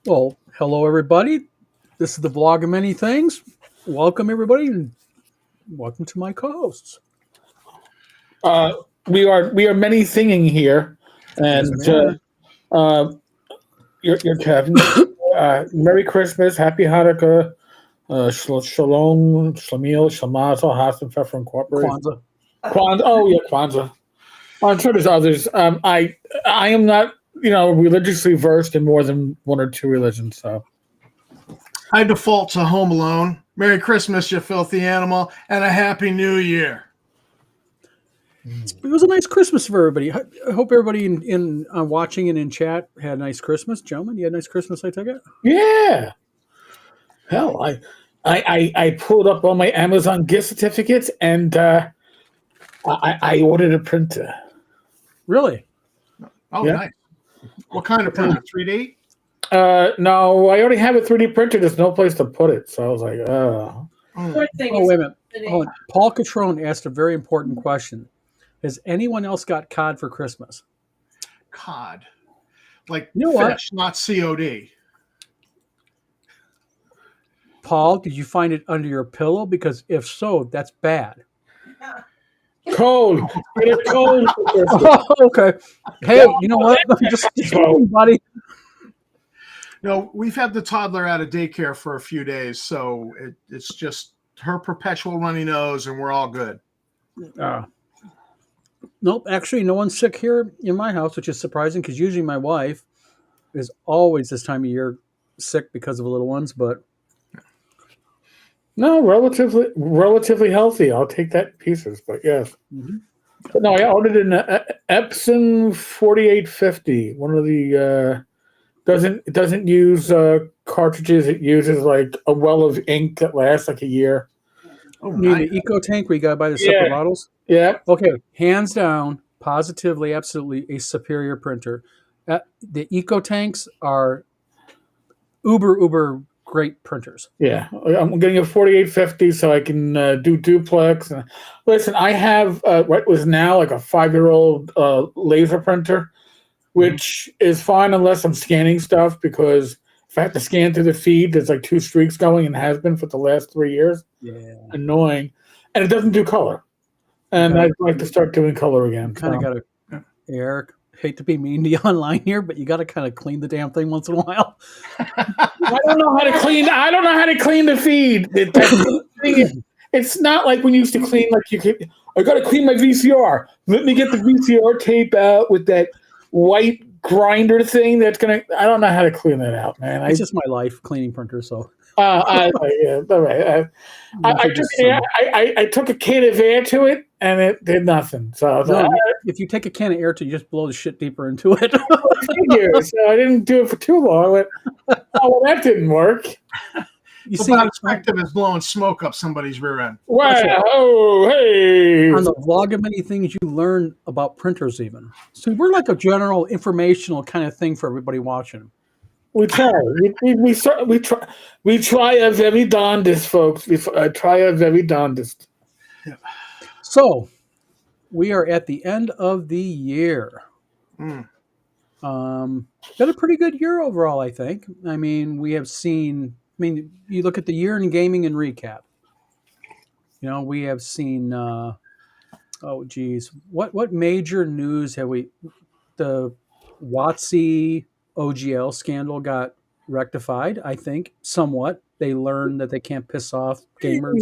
Well, hello everybody. This is the vlog of many things. Welcome everybody, and welcome to my co-hosts. Uh, we are many singing here, Yes, and we are. uh, you're Kevin. Merry Christmas, Happy Hanukkah, Shalom, Shamil, Shamazel, Hassan Pfeffer Incorporated. Kwanzaa. Kwanzaa. Oh yeah, Kwanzaa. I'm sure there's others. I am not religiously versed in more than one or two religions. So I default to Home Alone. Merry Christmas, you filthy animal, and a Happy New Year. It was a nice Christmas for everybody. I hope everybody in watching and in chat had a nice Christmas. Gentlemen, you had a nice Christmas, I take it? yeah, hell, I pulled up all my Amazon gift certificates and I ordered a printer. Really? Oh, Yeah. nice. What kind of printer? 3D? No, I already have a 3D printer. There's no place to put it, so I was like, Oh. Oh, wait a minute. Oh, Paul Catrone asked a very important question. Has anyone else got cod for Christmas? Cod. Like You know what? fish, not COD. Paul, did you find it under your pillow? Because if so, that's bad. cold. Get a cold. Oh, okay. Hey, you know what? Just buddy. No, we've had the toddler out of daycare for a few days, so it's just her perpetual runny nose, and we're all good. Nope, actually, no one's sick here in my house, which is surprising because usually my wife is always this time of year sick because of the little ones. But No, relatively healthy. I'll take that in pieces, but yes. Mhm. But no, I ordered an Epson 4850. One of the doesn't use cartridges. It uses like a well of ink that lasts like a year. Oh, you mean nice. the Eco Tank where you got to buy the separate Yeah. bottles? Yeah. Okay, hands down, positively, absolutely a superior printer. The Eco Tanks are uber great printers. Yeah, I'm getting a 4850 so I can do duplex. Listen, I have what was now like a 5-year-old laser printer, which is fine unless I'm scanning stuff because if I have to scan through the feed, there's like 2 streaks going and has been for the last 3 years. Yeah, Annoying, and it doesn't do color. And I'd like to start doing color again. kind of so. got to. Eric, hate to be mean to you online here, but you got to kind of clean the damn thing once in a while. I don't know how to clean. I don't know how to clean the feed. It's not like when you used to clean. Like you could. I got to clean my VCR. Let me get the VCR tape out with that white grinder thing. That's gonna. I don't know how to clean that out, man. It's just my life cleaning printers, so Yeah, all right. I took a can of air to it, and it did nothing. So I was like, if you take a can of air to, you just blow the shit deeper into it. so I didn't do it for too long. I went, oh, well, that didn't work. You It's see, about effective as blowing smoke up somebody's rear end. Wow! Oh, hey! on the vlog of many things, you learn about printers even. So we're like a general informational kind of thing for everybody watching. We try. We try our very darndest, folks. We try our very darndest. So we are at the end of the year. Mm. Got a pretty good year overall, I think. I mean, we have seen. I mean, you look at the year in gaming and recap. You know, we have seen. Oh, geez, what major news have we? The WotC OGL scandal got rectified. I think somewhat. They learned that they can't piss off gamers.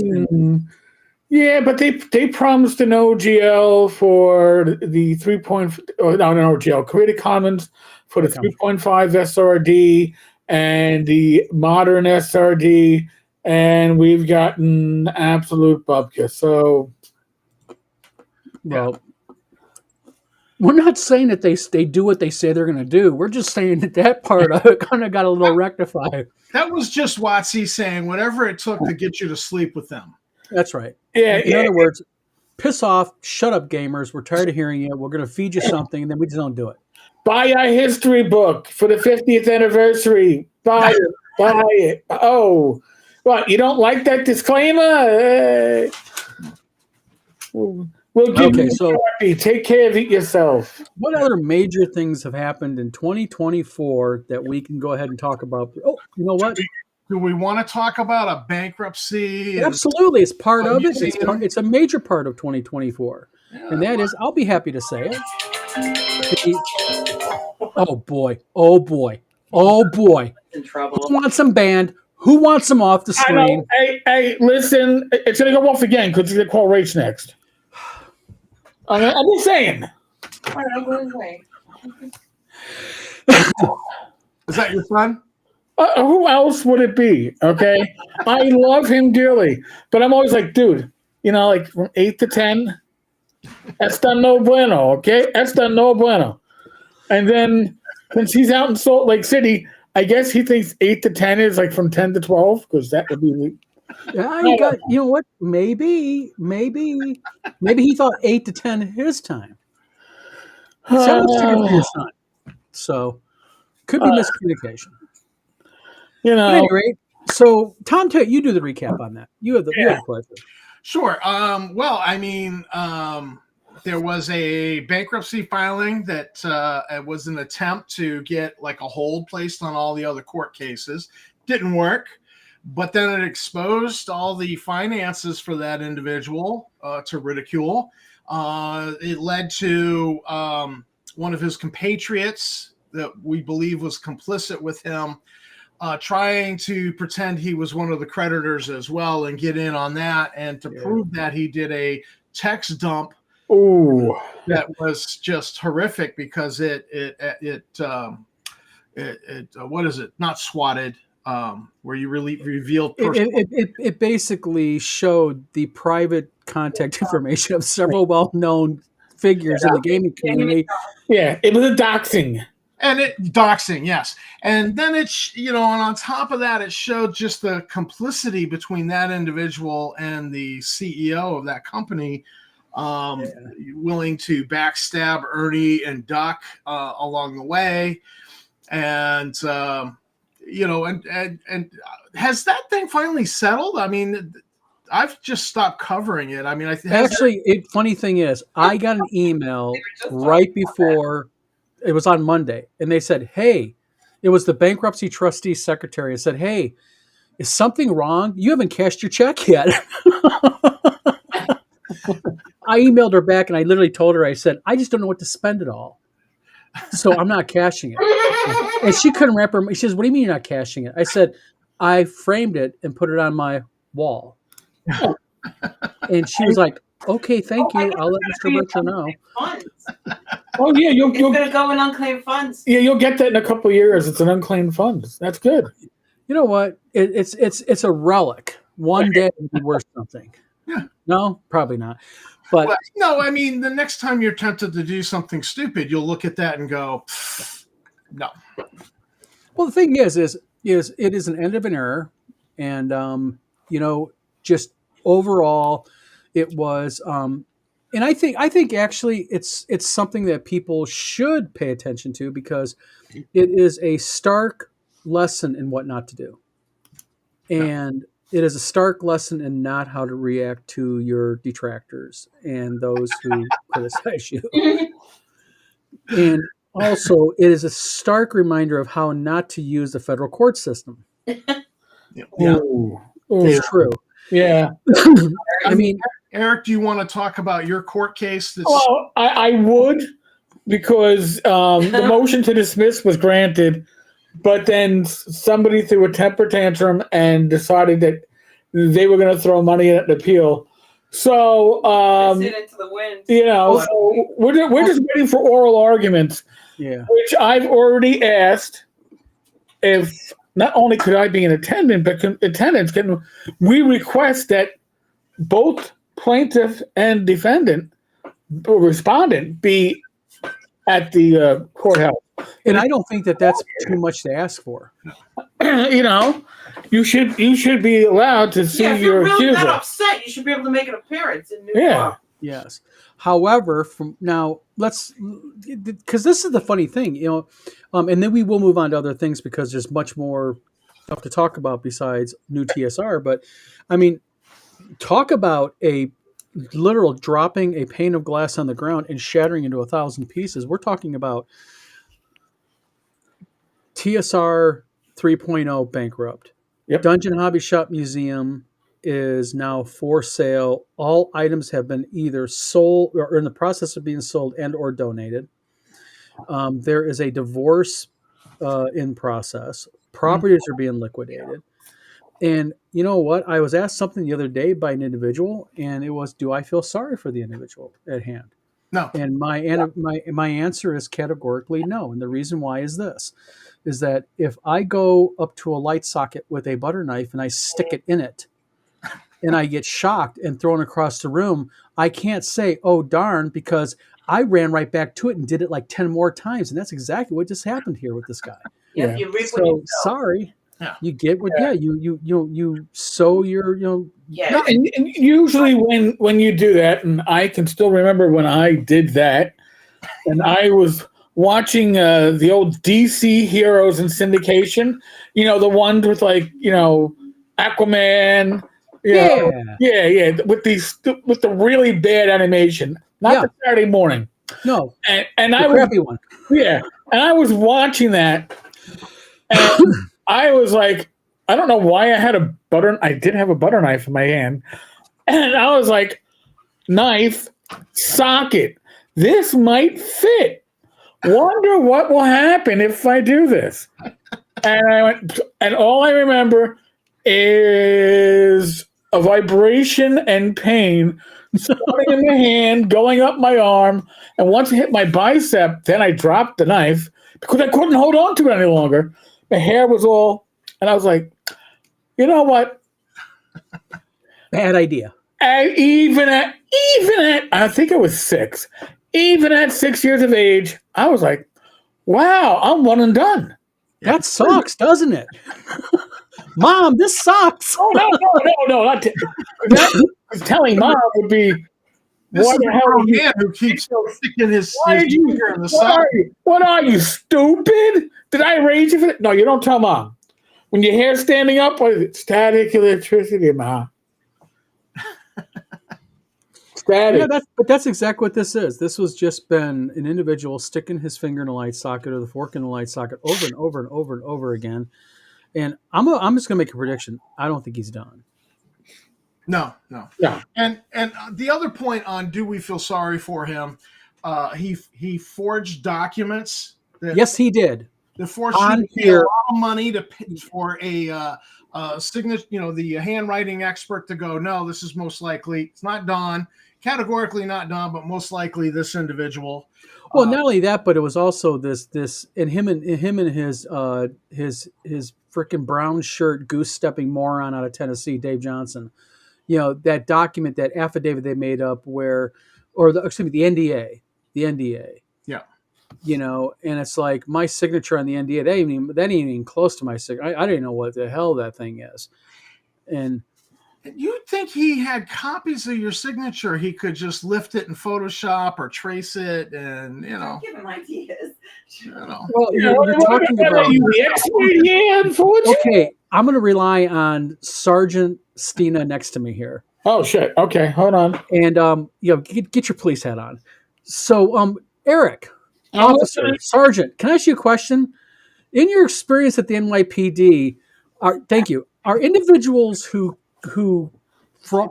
Yeah, but they promised an OGL for the 3. Not an OGL, Creative Commons for the 3.5 SRD and the modern SRD, and we've gotten absolute bupkis. So, Well, we're not saying that they do what they say they're going to do. We're just saying that part of it kind of got a little rectified. That was just WotC saying whatever it took to get you to sleep with them. That's right. yeah. In other words, piss off, shut up, gamers. We're tired of hearing you. We're going to feed you something, and then we just don't do it. Buy our history book for the 50th anniversary. Buy it. Buy it. Oh, what? You don't like that disclaimer? We'll give Okay, you so- a copy. Take care of it yourself. What other major things have happened in 2024 that we can go ahead and talk about? Oh, you know what? Do we want to talk about a bankruptcy? and- Absolutely, it's part Oh, of it. museum. It's a major part of 2024, and that is, I'll be happy to say it. Oh boy! Oh boy! Oh boy! In trouble. Who wants them banned? Who wants them off the I know. screen? Hey, listen. It's going to go off again because you're going to call Rach next. I'm just saying. All right, I'm going away. Is that your son? Who else would it be? Okay. I love him dearly, but I'm always like, dude, like from 8 to 10, esta no bueno, okay? Esta no bueno. And then since he's out in Salt Lake City, I guess he thinks 8 to 10 is like from 10 to 12 because that would be. You know what? Maybe he thought 8 to 10 his time. Sounds to your son. So could be miscommunication. But at any rate, so Tom, you do the recap on that. You have the pleasure. Sure. Well, I mean, there was a bankruptcy filing that it was an attempt to get like a hold placed on all the other court cases. Didn't work, but then it exposed all the finances for that individual to ridicule. It led to one of his compatriots that we believe was complicit with him trying to pretend he was one of the creditors as well and get in on that. And to prove that, he did a text dump. Ooh. That was just horrific because it what is it? Not swatted, where you really revealed personal. It basically showed the private contact information of several well-known figures in the gaming community. Yeah, it was a doxing. And doxing, yes. And then and on top of that, it showed just the complicity between that individual and the CEO of that company, willing to backstab Ernie and Duck along the way. And, and has that thing finally settled? I mean, I've just stopped covering it. I mean, funny thing is, I got an email right before. It was on Monday, and they said, "Hey," it was the bankruptcy trustee secretary. It said, "Hey, is something wrong? You haven't cashed your check yet." I emailed her back, and I literally told her, I said, "I just don't know what to spend it all, so I'm not cashing it." And she couldn't wrap her. She says, "What do you mean you're not cashing it?" I said, "I framed it and put it on my wall." And she was like, "Okay, thank you. I'll let Mr. Richer know." Oh yeah, It's gonna go in unclaimed funds. Yeah, you'll get that in a couple of years. It's an unclaimed fund. That's good. You know what? It's a relic. One day it'll be worth something. Yeah. No, probably not. But no, I mean, the next time you're tempted to do something stupid, you'll look at that and go, no. Well, the thing is it is an end of an era, and just overall, it was. And I think actually it's something that people should pay attention to because it is a stark lesson in what not to do. And it is a stark lesson in not how to react to your detractors and those who criticize you. And also, it is a stark reminder of how not to use the federal court system. Yeah. It's true. Yeah. I mean, Eric, do you want to talk about your court case? Well, I would because the motion to dismiss was granted, but then somebody threw a temper tantrum and decided that they were going to throw money at an appeal. So, Sit into the wind. So we're just waiting for oral arguments, which I've already asked if not only could I be in attendance, can we request that both plaintiff and defendant or respondent be at the courthouse. And I don't think that that's too much to ask for. You should be allowed to see if your you're really accuser. that upset, you should be able to make an appearance in New York. Yes. However, from now, because this is the funny thing, and then we will move on to other things because there's much more stuff to talk about besides new TSR. But I mean, talk about a literal dropping a pane of glass on the ground and shattering into 1,000 pieces. We're talking about TSR 3.0 bankrupt. Yep. Dungeon Hobby Shop Museum is now for sale. All items have been either sold or in the process of being sold and or donated. There is a divorce in process. Properties are being liquidated. And you know what? I was asked something the other day by an individual, and it was, do I feel sorry for the individual at hand? No. And my answer is categorically no. And the reason why is this, is that if I go up to a light socket with a butter knife and I stick it in it and I get shocked and thrown across the room, I can't say, oh, darn, because I ran right back to it and did it like 10 more times. And that's exactly what just happened here with this guy. Yep, you reap what So you sow. sorry. Yeah. You get what? Yeah, you sow your Yeah. No, and usually when you do that, and I can still remember when I did that, and I was watching the old DC heroes in syndication. You know, the ones with like Aquaman. yeah. Yeah, with the really bad animation, not the Saturday morning. No, And the I was crappy one. and I was watching that, and I was like, I don't know why I did have a butter knife in my hand, and I was like, knife, socket, this might fit. Wonder what will happen if I do this. And I went, and all I remember is a vibration and pain starting in my hand, going up my arm, and once it hit my bicep, then I dropped the knife because I couldn't hold on to it any longer. My hair was all, and I was like, you know what? Bad idea. And even at, I think I was 6. Even at 6 years of age, I was like, wow, I'm one and done. That sucks, doesn't it? Mom, this sucks. Oh, no. Not telling Mom would be, This what is the a hell grown are you? man who keeps sticking his Why did you? finger in the What socket. what are you, stupid? Did I raise you for that? No, you don't tell Mom. When your hair's standing up, what is it? Static electricity, Ma. Static. Yeah, but that's exactly what this is. This was just been an individual sticking his finger in a light socket or the fork in the light socket over and over and over and over again. And I'm just going to make a prediction. I don't think he's done. No. Yeah. And the other point on do we feel sorry for him? He forged documents. Yes, he did. The forged On a here. lot of money to pay for a signature. The handwriting expert to go. No, this is most likely. It's not Don. Categorically not Don, but most likely this individual. Well, not only that, but it was also this and him and his freaking brown shirt goose stepping moron out of Tennessee, Dave Johnson. That document, that affidavit they made up the NDA. Yeah. And it's like my signature on the NDA. That ain't even close to my signature. I didn't know what the hell that thing is. And you'd think he had copies of your signature. He could just lift it in Photoshop or trace it, and Give him ideas. well, you're talking about. the expert? Yeah, unfortunately. Okay, I'm going to rely on Sergeant Stina next to me here. Oh shit. Okay, hold on. And get your police hat on. So, Eric, officer, sergeant, can I ask you a question? In your experience at the NYPD, are individuals who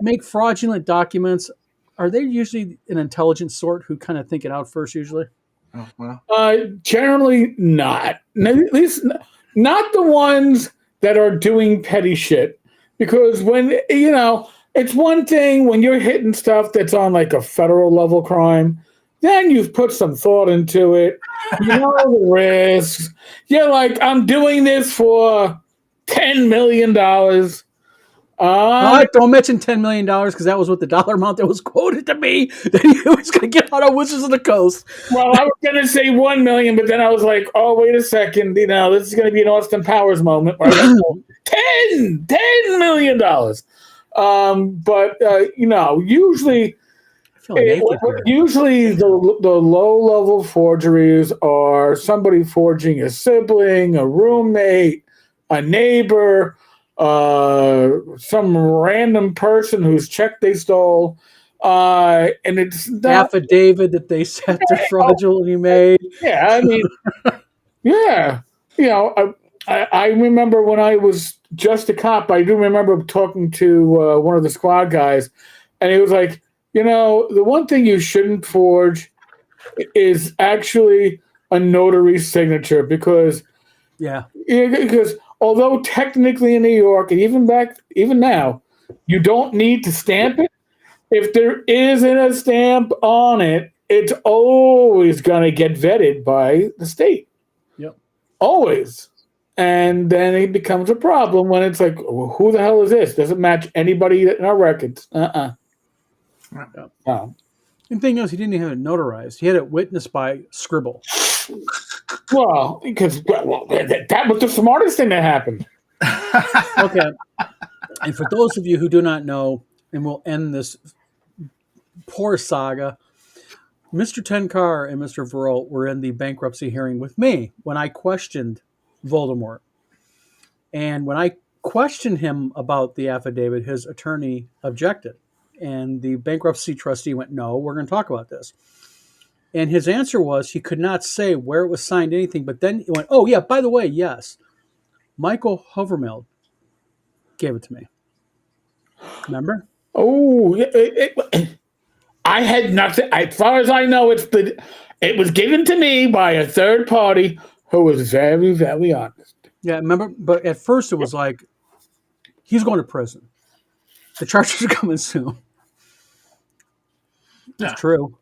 make fraudulent documents, are they usually an intelligent sort who kind of think it out first? Usually, Oh, well. Generally not. At least not the ones that are doing petty shit. Because when it's one thing when you're hitting stuff that's on like a federal level crime, then you've put some thought into it. You know the risks. You're like, I'm doing this for $10 million. don't mention $10 million because that was what the dollar amount that was quoted to me that he was going to get out of Wizards of the Coast. Well, I was going to say 1 million, but then I was like, oh, wait a second. This is going to be an Austin Powers moment. Where I go, $10 million. But usually, the low-level forgeries are somebody forging a sibling, a roommate, a neighbor, some random person whose check they stole. And it's not. affidavit that they said they're fraudulently made. Yeah, I mean, yeah. I remember when I was just a cop, I do remember talking to one of the squad guys, and he was like, the one thing you shouldn't forge is actually a notary signature because although technically in New York and even now, you don't need to stamp it. If there isn't a stamp on it, it's always going to get vetted by the state. Yep. Always. And then it becomes a problem when it's like, well, who the hell is this? Doesn't match anybody in our records. And the thing is, he didn't even have it notarized. He had it witnessed by Scribble. Well, because that was the smartest thing that happened. Okay. And for those of you who do not know, and we'll end this poor saga, Mr. Tenkar and Mr. Verrill were in the bankruptcy hearing with me when I questioned Voldemort. And when I questioned him about the affidavit, his attorney objected. And the bankruptcy trustee went, no, we're going to talk about this. And his answer was he could not say where it was signed, anything. But then he went, oh, yeah, by the way, yes, Michael Hovermill gave it to me. Remember? Oh, I had nothing. As far as I know, it was given to me by a third party who was very, very honest. Yeah, remember? But at first it was like, he's going to prison. The charges are coming soon. That's true.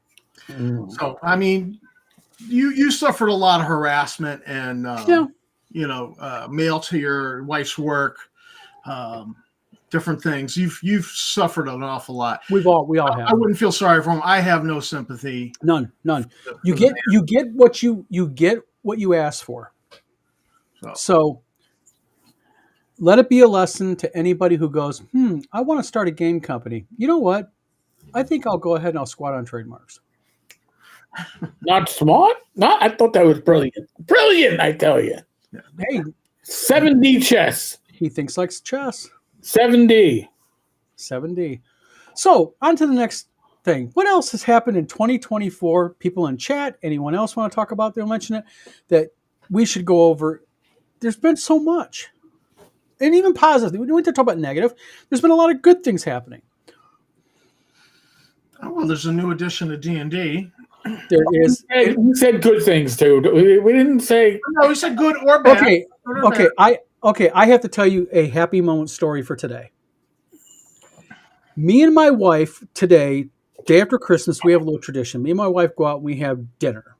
So, I mean, you suffered a lot of harassment and, mail to your wife's work, different things. You've suffered an awful lot. We all have. I wouldn't feel sorry for him. I have no sympathy. None. You get what you ask for. So let it be a lesson to anybody who goes, I want to start a game company. You know what? I think I'll go ahead and I'll squat on trademarks. Not smart? No, I thought that was brilliant. Brilliant, I tell you. Hey, 7D chess. he thinks like chess. 7D. 7D. So on to the next thing. What else has happened in 2024? People in chat, anyone else want to talk about? They'll mention it. That we should go over. There's been so much. And even positive. We don't have to talk about negative. There's been a lot of good things happening. Oh, well, there's a new edition of D&D. There is. We said good things too. We didn't say. No, we said good or bad. Okay. I have to tell you a happy moment story for today. Me and my wife today, day after Christmas, we have a little tradition. Me and my wife go out and we have dinner.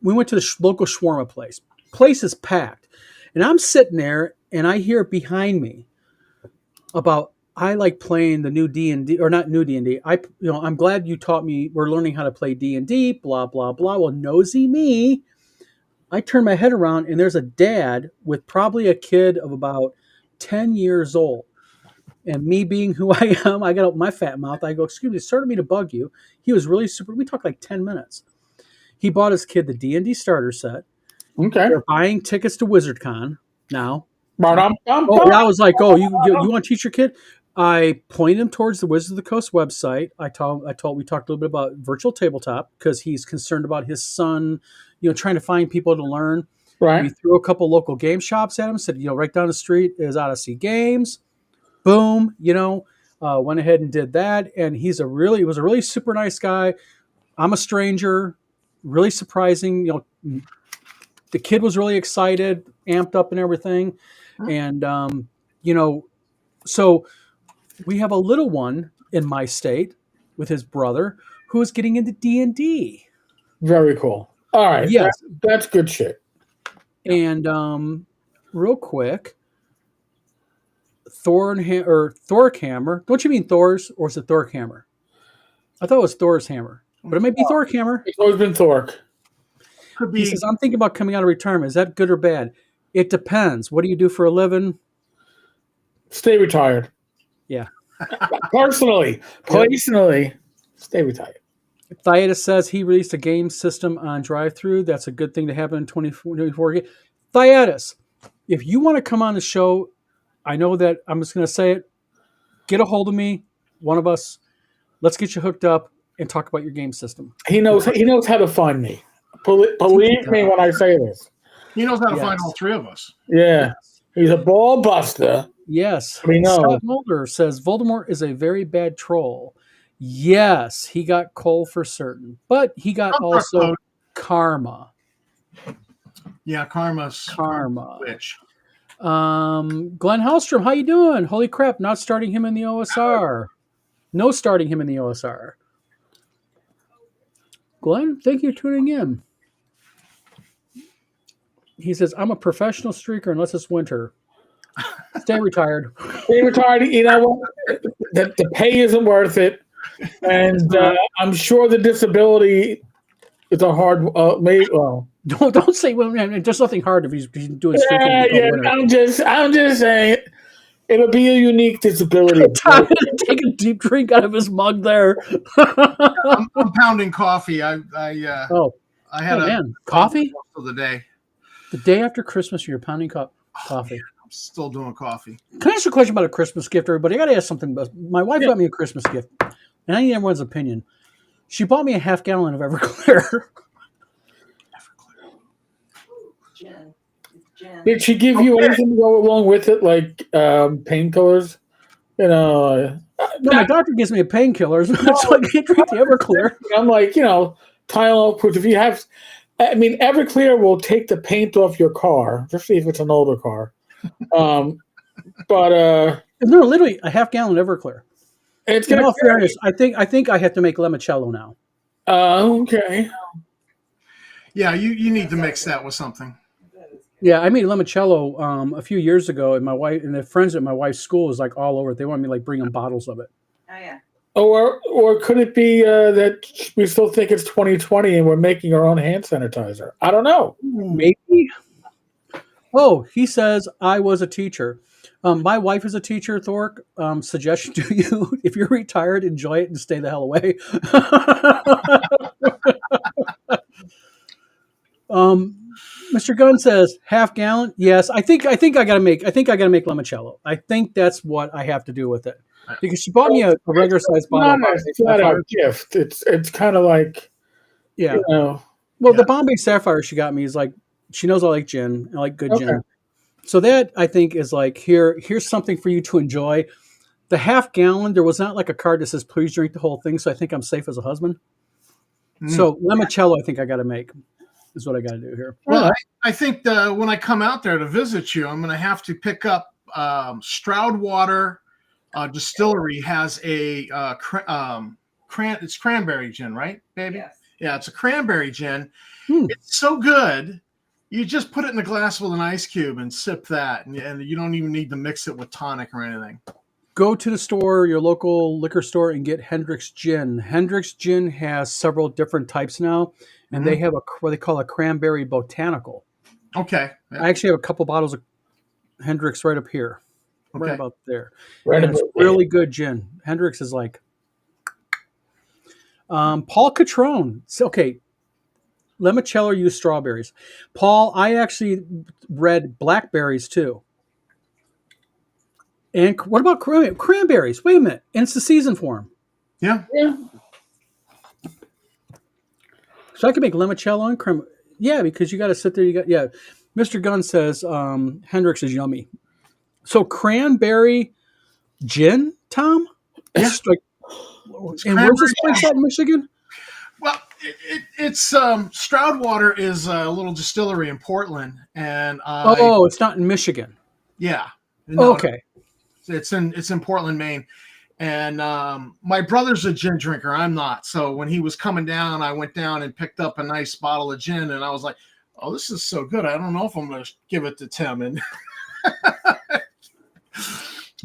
We went to the local shawarma place. Place is packed, and I'm sitting there and I hear behind me about. I like playing the new D&D, or not new D&D. I'm glad you taught me. We're learning how to play D&D. Blah blah blah. Well, nosy me. I turn my head around and there's a dad with probably a kid of about 10 years old. And me being who I am, I got up my fat mouth. I go, excuse me, sorry me to bug you. He was really super. We talked like 10 minutes. He bought his kid the D&D starter set. Okay. They're buying tickets to WizardCon now. I was like, oh, you want to teach your kid? I pointed him towards the Wizards of the Coast website. We talked a little bit about virtual tabletop because he's concerned about his son, trying to find people to learn. Right. We threw a couple local game shops at him. Said, right down the street is Odyssey Games. Boom. Went ahead and did that. And he was a really super nice guy. I'm a stranger. Really surprising. The kid was really excited, amped up and everything. And, so we have a little one in my state with his brother who is getting into D&D. Very cool. All right. Yes. That's good shit. And real quick, Thorhammer. Don't you mean Thor's, or is it Thorhammer? I thought it was Thor's hammer, but it may be Thorhammer. It's always been Thork. Could be. He says, I'm thinking about coming out of retirement. Is that good or bad? It depends. What do you do for a living? Stay retired. Yeah. Personally, stay retired. Thaiatus says he released a game system on drive-thru. That's a good thing to happen in 2024. Thaiatus, if you want to come on the show, I know that I'm just going to say it. Get a hold of me, one of us. Let's get you hooked up and talk about your game system. He knows how to find me. Believe me when I say this. He knows how to Yes. find all three of us. Yeah, he's a ball buster. Yes. We know. Scott Mulder says Voldemort is a very bad troll. Yes, he got coal for certain, but he got Comfort also code. karma. Yeah, Karma's Karma. Witch. Glenn Hallstrom, how you doing? Holy crap, not starting him in the OSR. No starting him in the OSR. Glenn, thank you for tuning in. He says, I'm a professional streaker unless it's winter. Stay retired. He retired. You know what? The pay isn't worth it, and I'm sure the disability is a hard. Well, Don't say, well, man, there's nothing hard if he's doing streaking. yeah, in the yeah. winter. I'm just saying, it'll be a unique disability. Time to take a deep drink out of his mug there. I'm pounding coffee. I Oh, had a man. Coffee? of the day. The day after Christmas, you're pounding coffee. I'm still doing coffee. Can I ask you a question about a Christmas gift, everybody? I got to ask something. My wife got me a Christmas gift, and I need everyone's opinion. She bought me a half gallon of Everclear. Jen. It's Jen. Did she give you anything to go along with it, like painkillers? You know, No, my doctor gives me a painkiller, so I can't drink the Everclear. I'm like, Tylenol. Because if you have, Everclear will take the paint off your car, especially if it's an older car. But No, literally a half gallon of Everclear. it's In gonna. all fairness, I think I have to make limoncello now. Okay. Yeah, you need to mix that with something. Yeah, I made limoncello a few years ago, and my wife and the friends at my wife's school was like all over it. They wanted me to like bring them bottles of it. Oh yeah. Or could it be that we still think it's 2020 and we're making our own hand sanitizer? I don't know. Maybe. Oh, he says I was a teacher. My wife is a teacher, Thork. Suggestion to you: if you're retired, enjoy it and stay the hell away. Mr. Gunn says half gallon. Yes, I think I gotta make limoncello. I think that's what I have to do with it because she bought me a regular size bottle. It's not a gift. It's kind of like Yeah. Well, The Bombay Sapphire she got me is like she knows I like gin. I like good gin. So that I think is like here's something for you to enjoy. The half gallon, there was not like a card that says please drink the whole thing, so I think I'm safe as a husband. So limoncello, I think I got to make is what I got to do here. Well, I think when I come out there to visit you, I'm going to have to pick up Stroudwater Distillery has a it's cranberry gin, right, baby? Yes. Yeah, it's a cranberry gin. It's so good. You just put it in a glass with an ice cube and sip that, and you don't even need to mix it with tonic or anything. Go to the store, your local liquor store, and get Hendrick's Gin. Hendrick's Gin has several different types now, and they have what they call a cranberry botanical. Okay. Yeah. I actually have a couple bottles of Hendrick's right up here, right Okay. about there. Right And it's about there. really good gin. Hendrick's is like Paul Catrone. So, okay, limoncello use strawberries. Paul, I actually read blackberries too. And what about cranberries? Wait a minute. And it's the season for them. Yeah. Yeah. So I can make limoncello and creme. Yeah, because you got to sit there. Mr. Gunn says Hendrick's is yummy. So cranberry gin, Tom? It's like, and where's this place at in Michigan? Well, it's Stroudwater is a little distillery in Portland, and It's not in Michigan. yeah. No, Okay. It's in Portland, Maine. And my brother's a gin drinker. I'm not. So when he was coming down, I went down and picked up a nice bottle of gin, and I was like, "Oh, this is so good. I don't know if I'm going to give it to Tim." And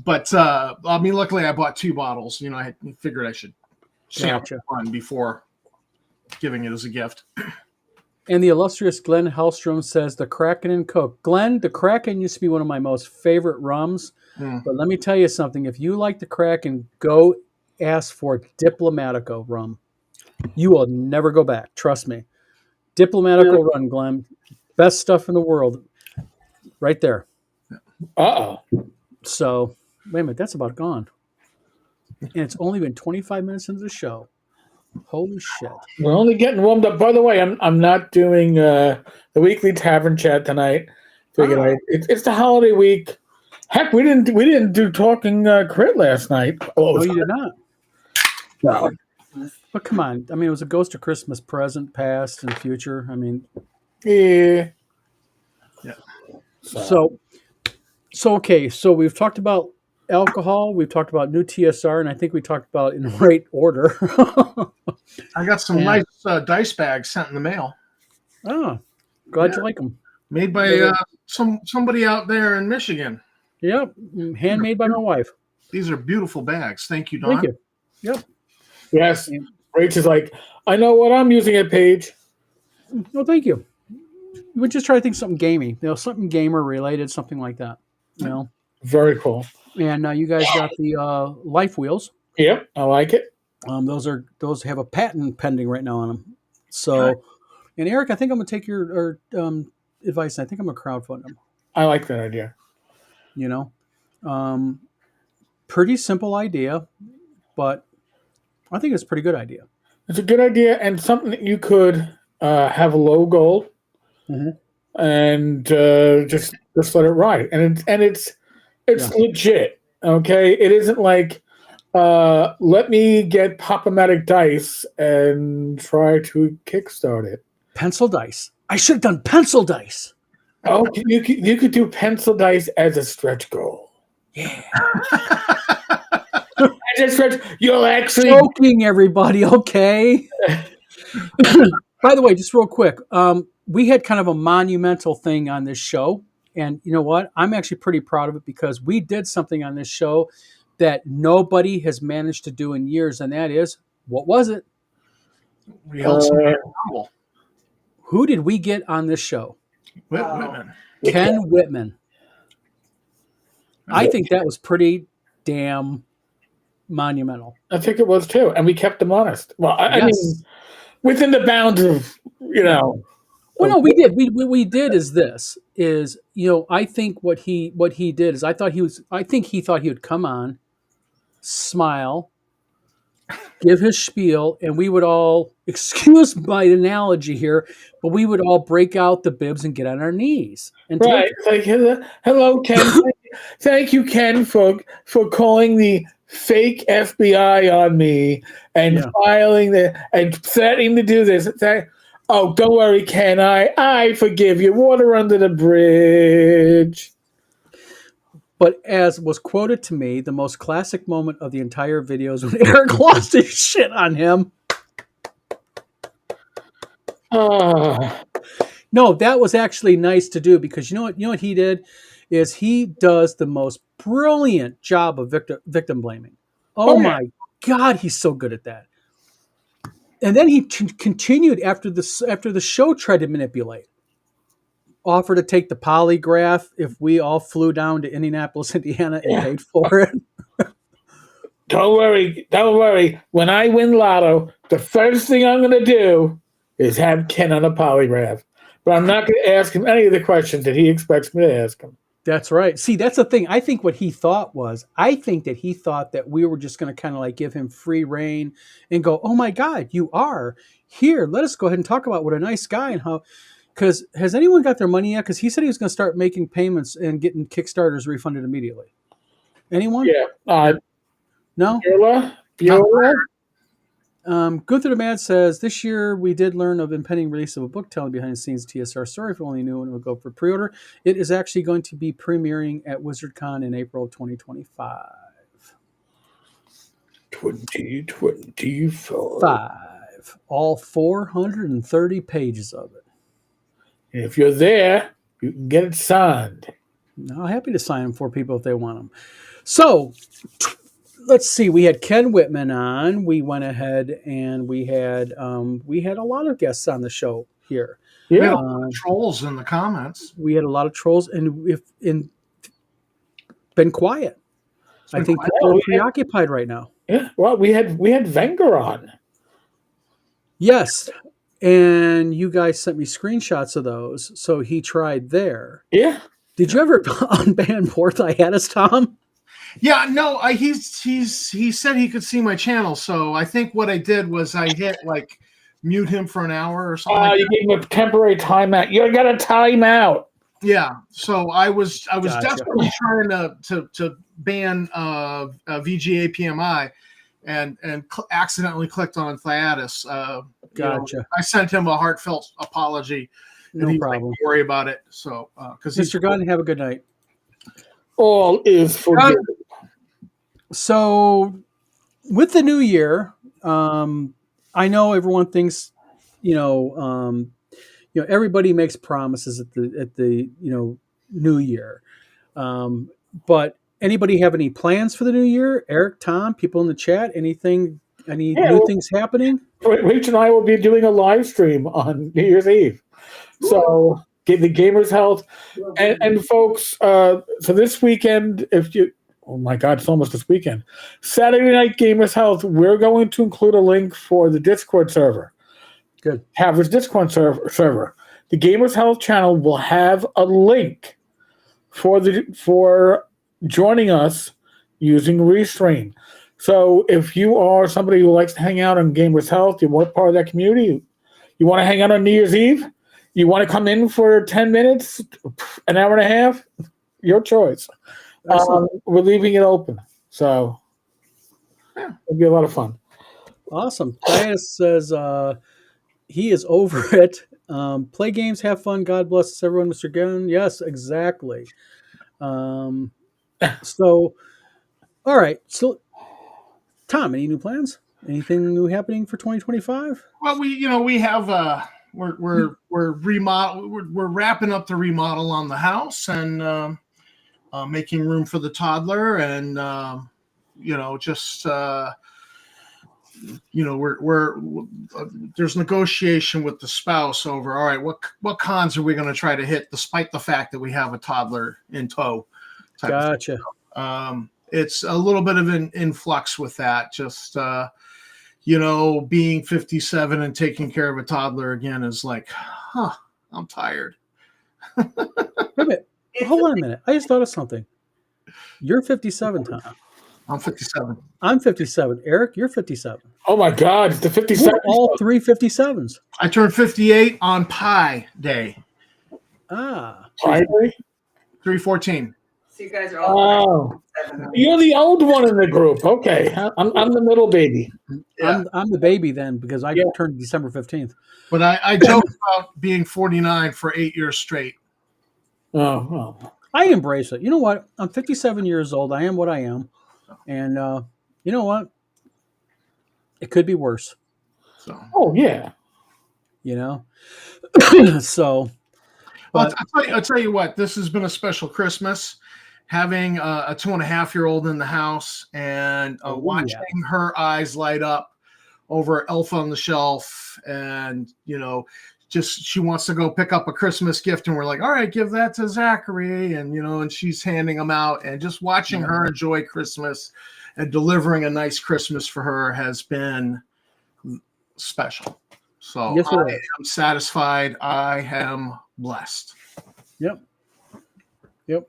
but luckily I bought 2 bottles. I figured I should sample one before giving it as a gift. And the illustrious Glenn Hellstrom says the Kraken and Coke. Glenn, the Kraken used to be one of my most favorite rums. But let me tell you something. If you like the Kraken, go ask for Diplomatico rum. You will never go back. Trust me. Diplomatico rum, Glenn. Best stuff in the world. Right there. Uh-oh. So, wait a minute. That's about gone. and it's only been 25 minutes into the show. Holy shit! We're only getting warmed up. By the way, I'm not doing the weekly tavern chat tonight. Figured it's the holiday week. Heck, we didn't do talking crit last night. No, you did not. No. But come on, I mean, it was a Ghost of Christmas present, past, and future. I mean, Yeah. so okay. So we've talked about alcohol. We've talked about new TSR, and I think we talked about it in the right order. I got some Yeah. nice dice bags sent in the mail, Oh, glad Yeah. you like them. made by somebody out there in Michigan. Yep, handmade by my wife. These are beautiful bags. Thank you, Don. Thank you. Yep. Yes. Rach is like, I know what I'm using at Page. No, thank you. We just try to think something gamey, something gamer related, something like that. Very cool. And you guys got the life wheels. Yep, I like it. Those have a patent pending right now on them. So, and Eric, I think I'm gonna take your advice. I think I'm gonna crowdfund them. I like that idea. Pretty simple idea, but I think it's a pretty good idea. It's a good idea and something that you could have a low goal and just let it ride. And it's legit. Okay, it isn't like let me get Pop-O-Matic dice and try to kickstart it. Pencil dice. I should have done pencil dice. Oh, you could do pencil dice as a stretch goal. Yeah. As a stretch, you'll actually Joking, everybody. Okay. By the way, just real quick, we had kind of a monumental thing on this show, and you know what? I'm actually pretty proud of it because we did something on this show that nobody has managed to do in years, and that is, what was it? We held some accountable. Who did we get on this show? Whitman. Ken Whitman. I think that was pretty damn monumental. I think it was too, and we kept them honest. Well, I mean, within the bounds of Well, no, we did. We did is I think what he did is I think he thought he would come on, smile, give his spiel, and we would all, excuse my analogy here, but we would all break out the bibs and get on our knees. And right, like hello, Ken. Thank you, Ken, for calling the fake FBI on me and filing and threatening to do this. Oh, don't worry, Ken. I forgive you. Water under the bridge. But as was quoted to me, the most classic moment of the entire video is when Eric lost his shit on him. No, that was actually nice to do because you know what he did is he does the most brilliant job of victim blaming. Oh my God, he's so good at that. And then he continued after the show tried to manipulate. Offer to take the polygraph if we all flew down to Indianapolis, Indiana and paid for it. Don't worry. When I win Lotto, the first thing I'm going to do is have Ken on a polygraph. But I'm not going to ask him any of the questions that he expects me to ask him. That's right. See, that's the thing. I think what he thought that we were just going to kind of like give him free reign and go, oh my God, you are here. Let us go ahead and talk about what a nice guy and how, because has anyone got their money yet? Because he said he was going to start making payments and getting Kickstarters refunded immediately. Anyone? Yeah. No? Beulah? Gunther the Mad says, this year we did learn of impending release of a book telling behind the scenes TSR story. If you only knew when it would go for pre-order. It is actually going to be premiering at WizardCon in April of 2025. 2025. All 430 pages of it. If you're there, you can get it signed. I'm happy to sign them for people if they want them. So, let's see. We had Ken Whitman on. We went ahead and we had a lot of guests on the show here. Yeah, trolls in the comments. We had a lot of trolls, and been quiet. I think people are preoccupied right now. Yeah. Well, we had Wenger on. Yes, and you guys sent me screenshots of those. So he tried there. Yeah. Did you ever unban Porth Hiatus, Tom? Yeah, no, he said he could see my channel, so I think what I did was I hit like mute him for an hour or something like You that. gave him a temporary timeout. You got a timeout. Yeah, so I was Gotcha. desperately trying to ban VGA PMI, and accidentally clicked on Thyatis. Gotcha. I sent him a heartfelt apology, and No he's like, problem. "Don't worry about it." So because he's Mr. Gunn, have a good night. All is forgiven. So, with the new year, I know everyone thinks, everybody makes promises at the new year. But anybody have any plans for the new year? Eric, Tom, people in the chat, anything, any Yeah, new well- things happening? Rach and I will be doing a live stream on New Year's Eve. So get the Gamers Health. And folks, so this weekend, oh my God, it's almost this weekend. Saturday Night Gamers Health, we're going to include a link for the Discord server. Good. Have this Discord server. The Gamers Health channel will have a link for joining us using Restream. So if you are somebody who likes to hang out on Gamers Health, you want part of that community, you want to hang out on New Year's Eve, you want to come in for 10 minutes, an hour and a half, your choice. We're leaving it open. So it'll be a lot of fun. Awesome. Dias says he is over it. Play games, have fun. God bless everyone, Mr. Gunn. Yes, exactly. So, all right. So, Tom, any new plans? Anything new happening for 2025? Well, we have we're remodel we're wrapping up the remodel on the house and making room for the toddler, and we're there's negotiation with the spouse over, all right, what cons are we going to try to hit despite the fact that we have a toddler in tow type of thing. Gotcha. It's a little bit of an influx with that, just being 57 and taking care of a toddler again is like, I'm tired. Wait a minute. Hold on a minute. I just thought of something. You're 57, Tom. I'm 57. I'm 57. Eric, you're 57. Oh my God, it's the 57. We're all three 57s. I turned 58 on Pi Day, Ah. Friday? 3/14. So you guys are all Oh, 7. you're the old one in the group. Okay, I'm the middle baby. Yeah. I'm the baby then because I Yeah. turned December 15th. But I joke about being 49 for 8 years straight. Oh, well. I embrace it. You know what? I'm 57 years old. I am what I am. And you know what? It could be worse, So, Oh, yeah. So, well, but I'll tell you what, this has been a special Christmas. Having a 2.5-year-old in the house and Oh, watching her eyes light up over Elf on the Shelf, and just she wants to go pick up a Christmas gift, and we're like, all right, give that to Zachary, and she's handing them out, and just watching her enjoy Christmas and delivering a nice Christmas for her has been special. So Yes, it I is. am satisfied. I am blessed. Yep.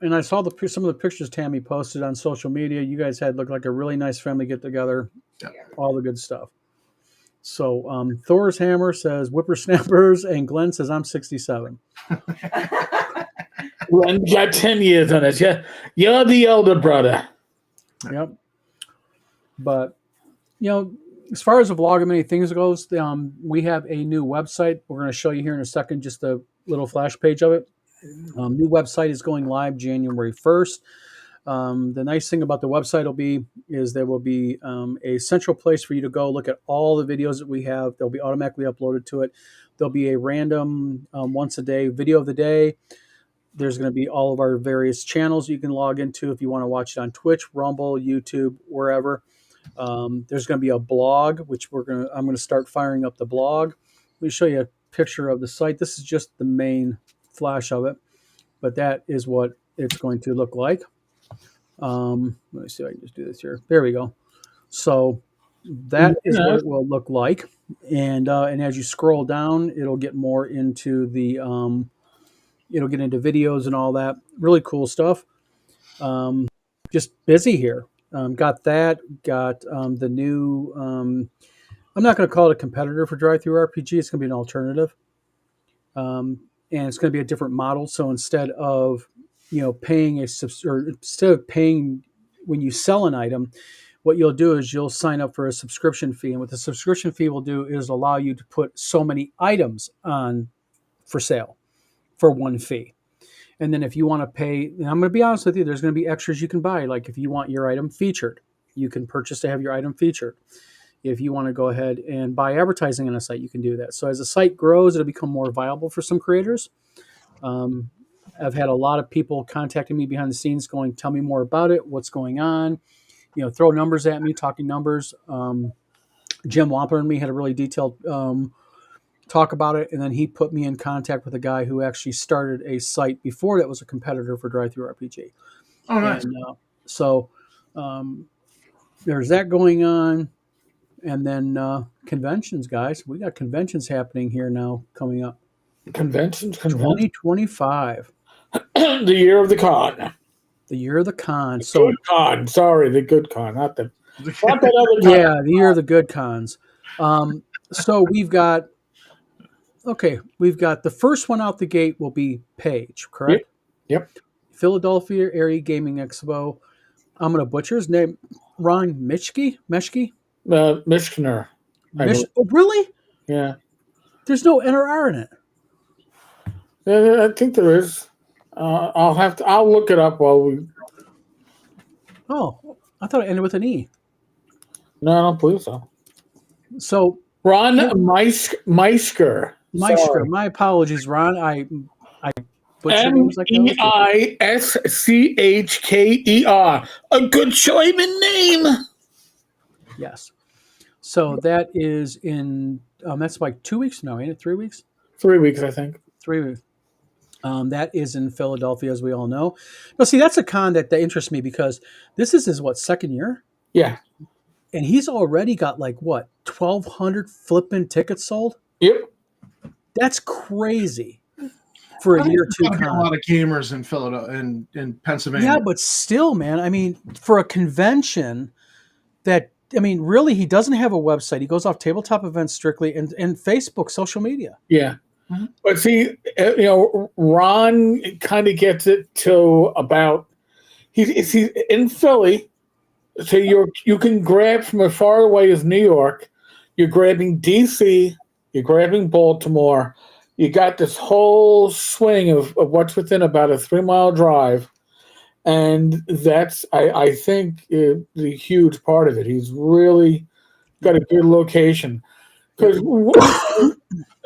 And I saw some of the pictures Tammy posted on social media. You guys had looked like a really nice family get together. Yeah. All the good stuff. So Thor's Hammer says whippersnappers, and Glenn says I'm 67. Glenn got 10 years on it. Yeah, you're the elder brother. Yep. But as far as the vlog of many things goes, we have a new website. We're going to show you here in a second, just a little flash page of it. New website is going live January 1st. The nice thing about the website is there will be a central place for you to go look at all the videos that we have. They'll be automatically uploaded to it. There'll be a random once a day video of the day. There's going to be all of our various channels you can log into if you want to watch it on Twitch, Rumble, YouTube, wherever. There's going to be a blog, which I'm going to start firing up the blog. Let me show you a picture of the site. This is just the main flash of it, but that is what it's going to look like. Let me see if I can just do this here. There we go. So that is what it will look like. And as you scroll down, it'll get more into the it'll get into videos and all that really cool stuff. just busy here. Got that. Got the new. I'm not going to call it a competitor for Drive Through RPG. It's going to be an alternative, and it's going to be a different model. So instead of paying or instead of paying when you sell an item, what you'll do is you'll sign up for a subscription fee, and what the subscription fee will do is allow you to put so many items on for sale for one fee. And then if you want to pay, and I'm going to be honest with you, there's going to be extras you can buy. Like if you want your item featured, you can purchase to have your item featured. If you want to go ahead and buy advertising on a site, you can do that. So as the site grows, it'll become more viable for some creators. I've had a lot of people contacting me behind the scenes going, tell me more about it. What's going on? Throw numbers at me, talking numbers. Jim Wampler and me had a really detailed talk about it, and then he put me in contact with a guy who actually started a site before that was a competitor for Drive Through RPG. Oh, nice. And so there's that going on, and then conventions, guys. We got conventions happening here now coming up. Conventions. 2025, The year of the con. the year of the con. So Good con. Sorry, the good con, not that other con. yeah, the year of the good cons. So we've got the first one out the gate will be Page, correct? Yep. Philadelphia Area Gaming Expo. I'm going to butcher his name. Ron Mishke? Mishkner. Oh, really? Yeah. There's no N or R in it. I think there is. I'll look it up while we. Oh, I thought it ended with an E. No, I don't believe so. So Ron Meisker. my apologies, Ron. I butchered names like that. Meischker. A good German name. Yes. So that is in that's like 2 weeks now, ain't it? 3 weeks? 3 weeks, I think. 3 weeks. That is in Philadelphia, as we all know. Now, see, that's a con that interests me because this is his second year, Yeah. and he's already got 1,200 flipping tickets sold. Yep. That's crazy for a year or two There's a con. lot of gamers in Philadelphia, in Pennsylvania. Yeah, but still, man. I mean, for a convention really, he doesn't have a website. He goes off tabletop events strictly and Facebook, social media. Yeah. Mm-hmm. But see, Ron kind of gets it to about he's in Philly, so you can grab from as far away as New York. You're grabbing DC, you're grabbing Baltimore. You got this whole swing of what's within about a 3-mile drive, and that's I think the huge part of it. He's really got a good location because.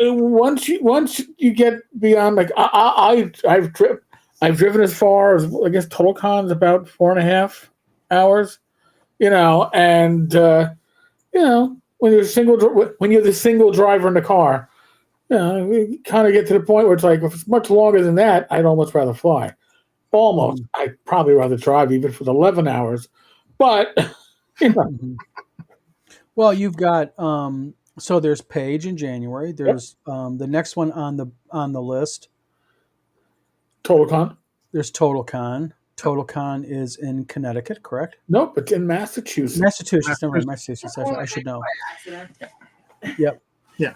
Once you get beyond I've driven as far as I guess Total Con's about 4.5 hours, and when you're the single driver in the car, you kind of get to the point where it's like if it's much longer than that, I'd almost rather fly. Almost, I'd probably rather drive even for the 11 hours, but Well, you've got so there's Page in January. There's the next one on the list. Total Con. There's Total Con. Total Con is in Connecticut, correct? Nope, it's in Massachusetts. Massachusetts. Never mind, Massachusetts. I should know. Yep. Yeah.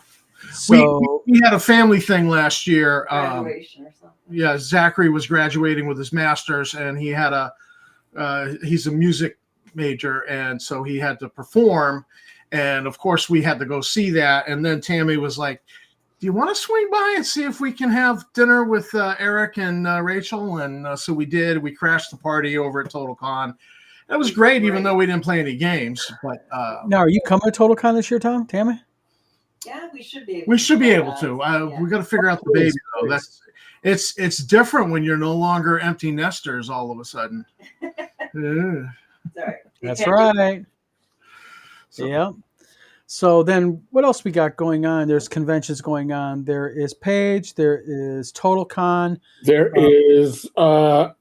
So we had a family thing last year. Graduation or something. Yeah, Zachary was graduating with his master's, and he had he's a music major, and so he had to perform. And of course, we had to go see that. And then Tammy was like, "Do you want to swing by and see if we can have dinner with Eric and Rachel?" And so we did. We crashed the party over at Total Con. It was great, even though we didn't play any games. But now, are you coming to Total Con this year, Tom? Tammy? Yeah, we should be. we should be able to. We got to figure out the baby though. It's different when you're no longer empty nesters all of a sudden. Yeah. Sorry. That's right. So- Yeah. So then what else we got going on? There's conventions going on. There is Page. There is Total Con. There is I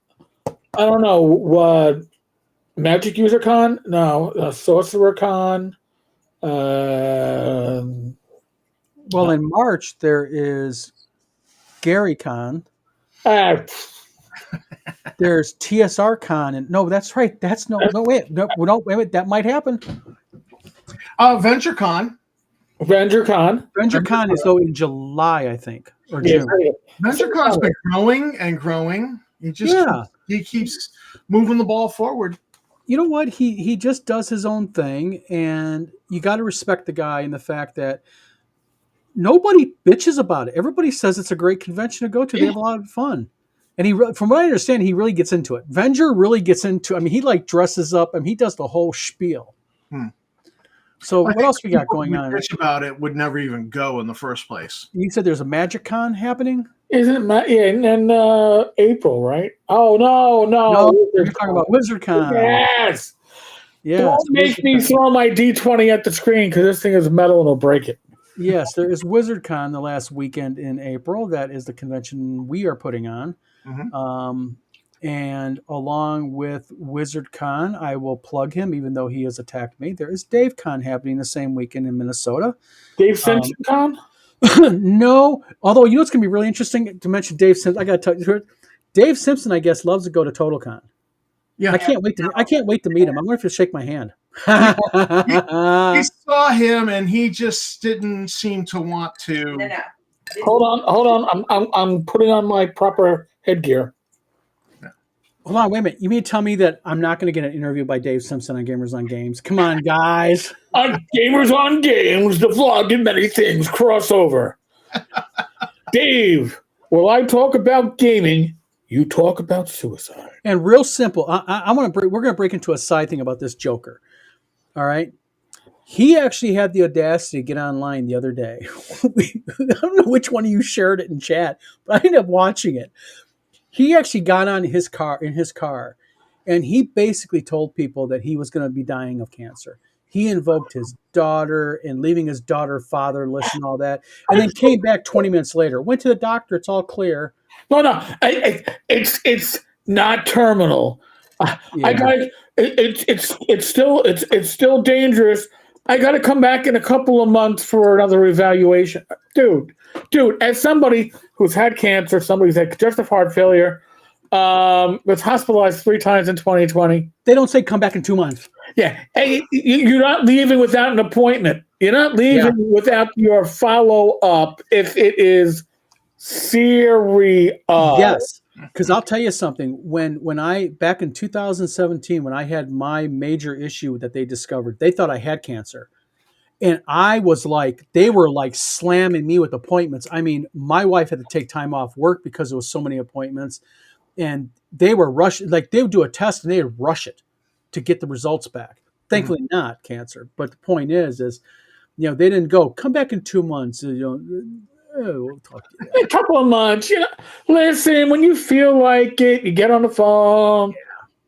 don't know what Magic User Con? No, Sorcerer Con. Well, in March, there is Gary Con. There's TSR Con, and no, that's right. That's no, wait, that might happen. VentureCon. VentureCon. VentureCon is though in July, I think, or June. VentureCon's been growing and growing. He keeps moving the ball forward. You know what? He just does his own thing, and you got to respect the guy and the fact that nobody bitches about it. Everybody says it's a great convention to go to. They have a lot of fun. And from what I understand, he really gets into it. Venger really gets into. I mean, he like dresses up. I mean, he does the whole spiel. So what else we got going on? Bitch about it would never even go in the first place. You said there's a Magic Con happening. Isn't it? Yeah, in April, right? Oh no! You're talking about WizardCon. Yes. Yeah. Don't make me throw my D20 at the screen because this thing is metal and it'll break it. Yes, there is WizardCon the last weekend in April. That is the convention we are putting on. And along with WizardCon, I will plug him, even though he has attacked me. There is DaveCon happening the same weekend in Minnesota. Dave Simpson Con? No, although you know it's going to be really interesting to mention Dave Simpson. I got to tell you, Dave Simpson, I guess, loves to go to TotalCon. Yeah, I can't wait to meet him. I'm going to shake my hand. He saw him and he just didn't seem to want to. No. Hold on. I'm putting on my proper headgear. Hold on, wait a minute. You mean to tell me that I'm not going to get an interview by Dave Simpson on Gamers on Games? Come on, guys. On Gamers on Games, the vlog and many things crossover. Dave, while I talk about gaming, you talk about suicide. And real simple. We're going to break into a side thing about this Joker. All right. He actually had the audacity to get online the other day. I don't know which one of you shared it in chat, but I ended up watching it. He actually got on in his car, and he basically told people that he was going to be dying of cancer. He invoked his daughter and leaving his daughter fatherless and all that, and then came back 20 minutes later. Went to the doctor. It's all clear. No. It's not terminal. Yeah. It's still dangerous. I got to come back in a couple of months for another evaluation, dude. As somebody who's had cancer, somebody who's had congestive heart failure, was hospitalized 3 times in 2020. They don't say come back in 2 months. Yeah, hey, you're not leaving without an appointment. You're not leaving without your follow up if it is serious. Yes. Because I'll tell you something. When I back in 2017, when I had my major issue that they discovered, they thought I had cancer, and I was like, they were like slamming me with appointments. I mean, my wife had to take time off work because there was so many appointments, and they were rushing. Like they would do a test and they would rush it to get the results back. Thankfully, not cancer. But the point is, they didn't go come back in 2 months. We'll talk to you. A couple of months, listen, when you feel like it, you get on the phone,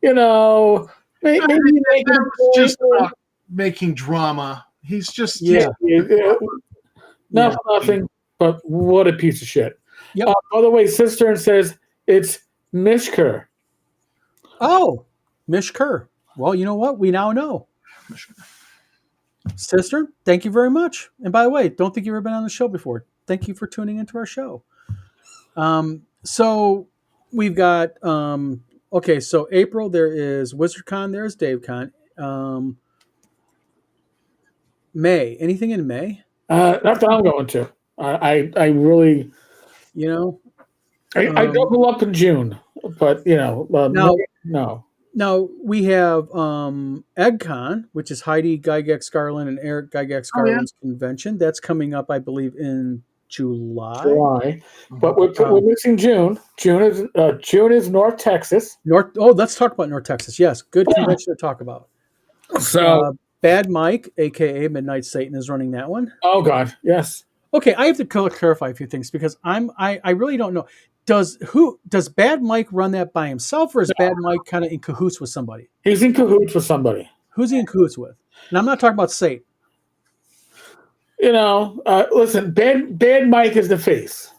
maybe you make it just about making drama. He's just nothing, but what a piece of shit. Yep. By the way, Cistern says it's Mishker. Oh, Mishker. Well, you know what? We now know. Cistern, thank you very much. And by the way, don't think you've ever been on the show before. Thank you for tuning into our show. So we've got, so April, there is WizardCon, there's DaveCon. May, anything in May? Not that I'm going to. I really, I double up in June, but no. Now we have EggCon, which is Heidi Gygax Garland and Eric Gygax Garland's convention. That's coming up, I believe, in July. But we're missing June. June is North Texas. Let's talk about North Texas. Yes, good convention to talk about. So Bad Mike, aka Midnight Satan, is running that one. Oh God, yes. Okay, I have to clarify a few things because I really don't know. Does Bad Mike run that by himself, or is Bad Mike kind of in cahoots with somebody? He's in cahoots with somebody. Who's he in cahoots with? And I'm not talking about Satan. Listen, Bad Mike is the face.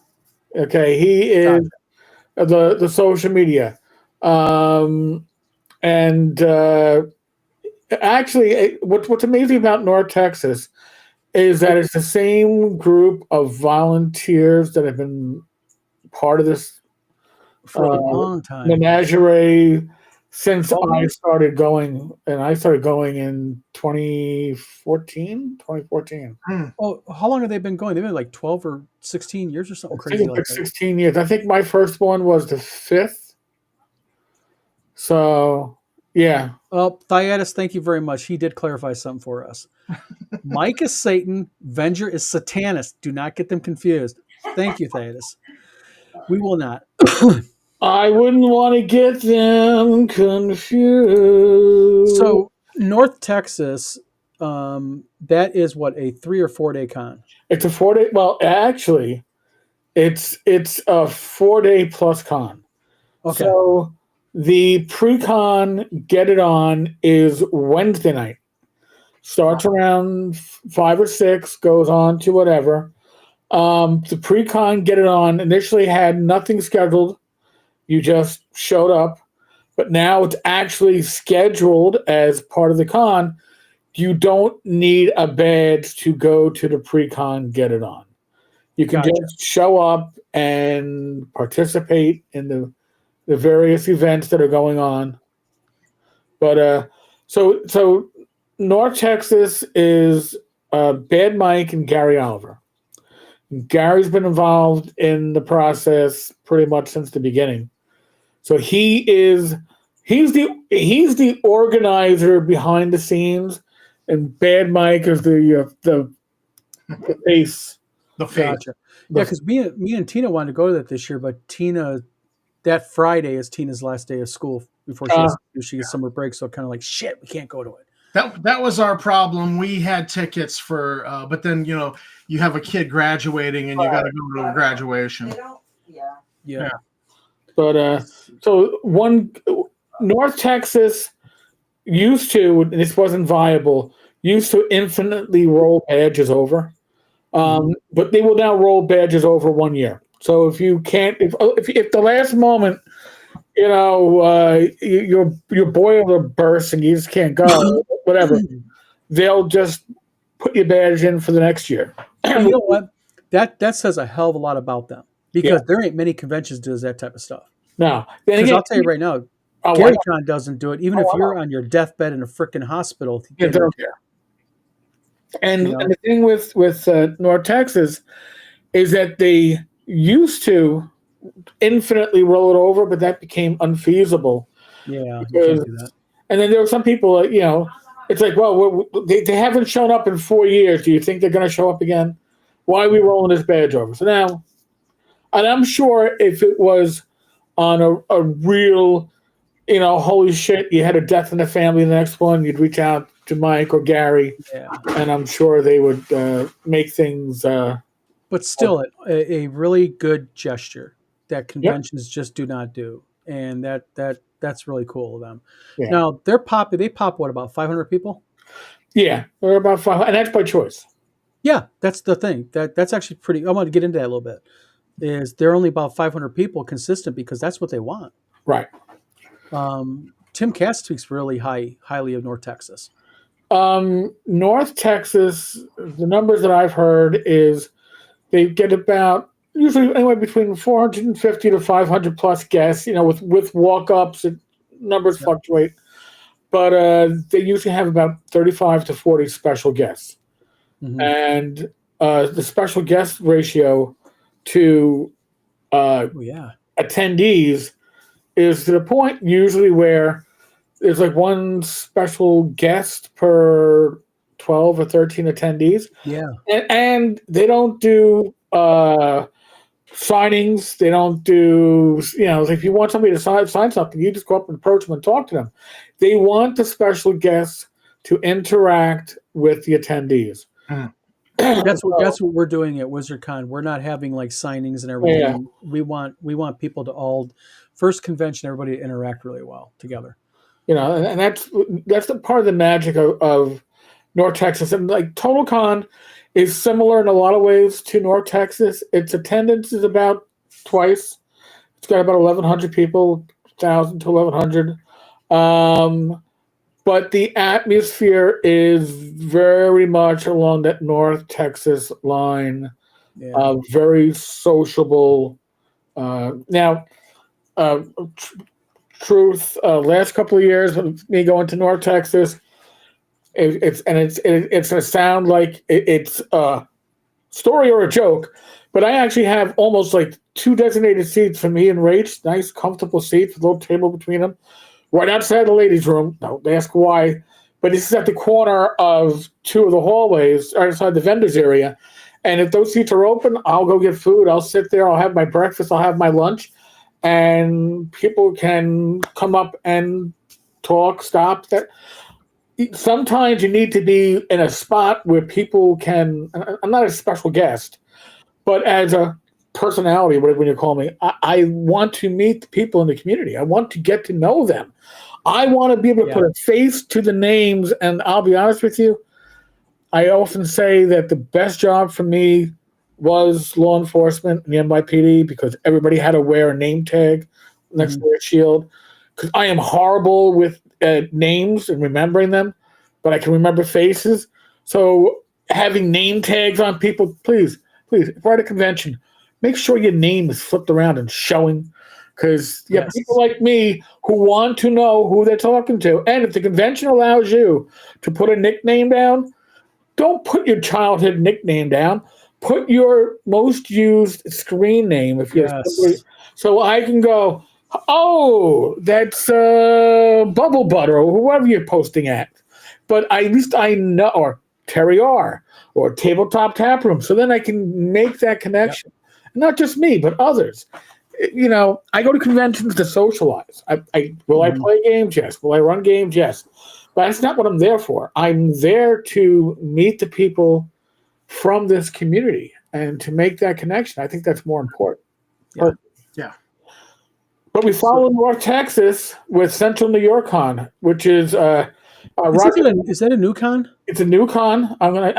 Okay, he is the social media, actually, what's amazing about North Texas is that it's the same group of volunteers that have been part of this for a long time. menagerie since Oh, I started going, and I started going in 2014. Oh, how long have they been going? They've been like 12 or 16 years or something I think crazy it's like like that. 16 years. I think my first one was the 5th. So, yeah. Oh, Thyatis, thank you very much. He did clarify something for us. Mike is Satan. Venger is Satanist. Do not get them confused. Thank you, Thyatis. We will not. I wouldn't want to get them confused. So, North Texas, that is what, a 3 or 4 day con? It's a 4-day. Well, actually, it's a 4-day plus con. Okay. So the pre-con Get It On is Wednesday night. Starts around 5 or 6, goes on to whatever. The pre-con Get It On initially had nothing scheduled. You just showed up. But now it's actually scheduled as part of the con. You don't need a badge to go to the pre-con Get It On. You can Gotcha. just show up and participate in the various events that are going on. But so North Texas is Bad Mike and Gary Oliver. Gary's been involved in the process pretty much since the beginning. So he's the organizer behind the scenes, and Bad Mike is the face. The fate. Gotcha. Yeah, because me and Tina wanted to go to that this year, but Tina, that Friday is Tina's last day of school before she gets summer break. So kind of like, shit, we can't go to it. That was our problem. We had tickets for, but then you have a kid graduating and you got to go to a graduation. They don't, Yeah. But so North Texas used to, and this wasn't viable, used to infinitely roll badges over. But they will now roll badges over 1 year. So if you can't, if the last moment, your boiler bursts and you just can't go, whatever, they'll just put your badge in for the next year. You know what? That says a hell of a lot about them because there ain't many conventions does that type of stuff. No, Because I'll tell you right now, GaryCon doesn't do it. Even if you're on your deathbed in a freaking hospital, they don't care. And the thing with North Texas is that they used to infinitely roll it over, but that became unfeasible. Yeah, you can't do that. And then there were some people, it's like, well, they haven't shown up in 4 years. Do you think they're going to show up again? Why are we rolling this badge over? So now, and I'm sure if it was on a real, holy shit, you had a death in the family, the next one, you'd reach out to Mike or Gary, and I'm sure they would make things. But still, a really good gesture that conventions just do not do, and that's really cool of them. Yeah. Now they pop what, about 500 people? Yeah, they're about 500, and that's by choice. Yeah, that's the thing. That's actually pretty. I want to get into that a little bit. Is they're only about 500 people consistent because that's what they want. Right. Tim Cass speaks really highly of North Texas. North Texas, the numbers that I've heard is they get about usually anywhere between 450 to 500 plus guests. With walk-ups, numbers fluctuate, but they usually have about 35 to 40 special guests, and the special guest ratio to attendees is to the point usually where there's like one special guest per 12 or 13 attendees. Yeah. And they don't do signings. They don't do, if you want somebody to sign something, you just go up and approach them and talk to them. They want the special guests to interact with the attendees. That's what we're doing at WizardCon. We're not having like signings and everything. Yeah. We want people to all first convention, everybody to interact really well together. And that's the part of the magic of North Texas. And like TotalCon is similar in a lot of ways to North Texas. Its attendance is about twice. It's got about 1,100 people, 1,000 to 1,100. But the atmosphere is very much along that North Texas line. Very sociable. Now, truth. Last couple of years, of me going to North Texas, it's going to sound like it's a story or a joke, but I actually have almost like 2 designated seats for me and Rach. Nice, comfortable seats with a little table between them, right outside the ladies' room. Don't ask why, but this is at the corner of 2 of the hallways, right outside the vendors area. And if those seats are open, I'll go get food. I'll sit there. I'll have my breakfast. I'll have my lunch. And people can come up and talk, stop. That sometimes you need to be in a spot where people can. I'm not a special guest, but as a personality, whatever you call me, I want to meet the people in the community. I want to get to know them. I want to be able to put a face to the names. And I'll be honest with you, I often say that the best job for me was law enforcement and the NYPD because everybody had to wear a name tag next to their shield. Because I am horrible with names and remembering them, but I can remember faces. So having name tags on people, please, if we're at a convention, make sure your name is flipped around and showing. Because you have people like me who want to know who they're talking to. And if the convention allows you to put a nickname down, don't put your childhood nickname down. Put your most used screen name if you're so I can go, oh, that's Bubble Butter or whoever you're posting at. But at least I know, or Terry R. or Tabletop Tap Room. So then I can make that connection. And not just me, but others. You know, I go to conventions to socialize. Will I play games? Yes. Will I run games? Yes. But that's not what I'm there for. I'm there to meet the people from this community and to make that connection. I think that's more important. Yeah. But we follow North Texas with Central New York Con, which is is that a new con? It's a new con. I'm gonna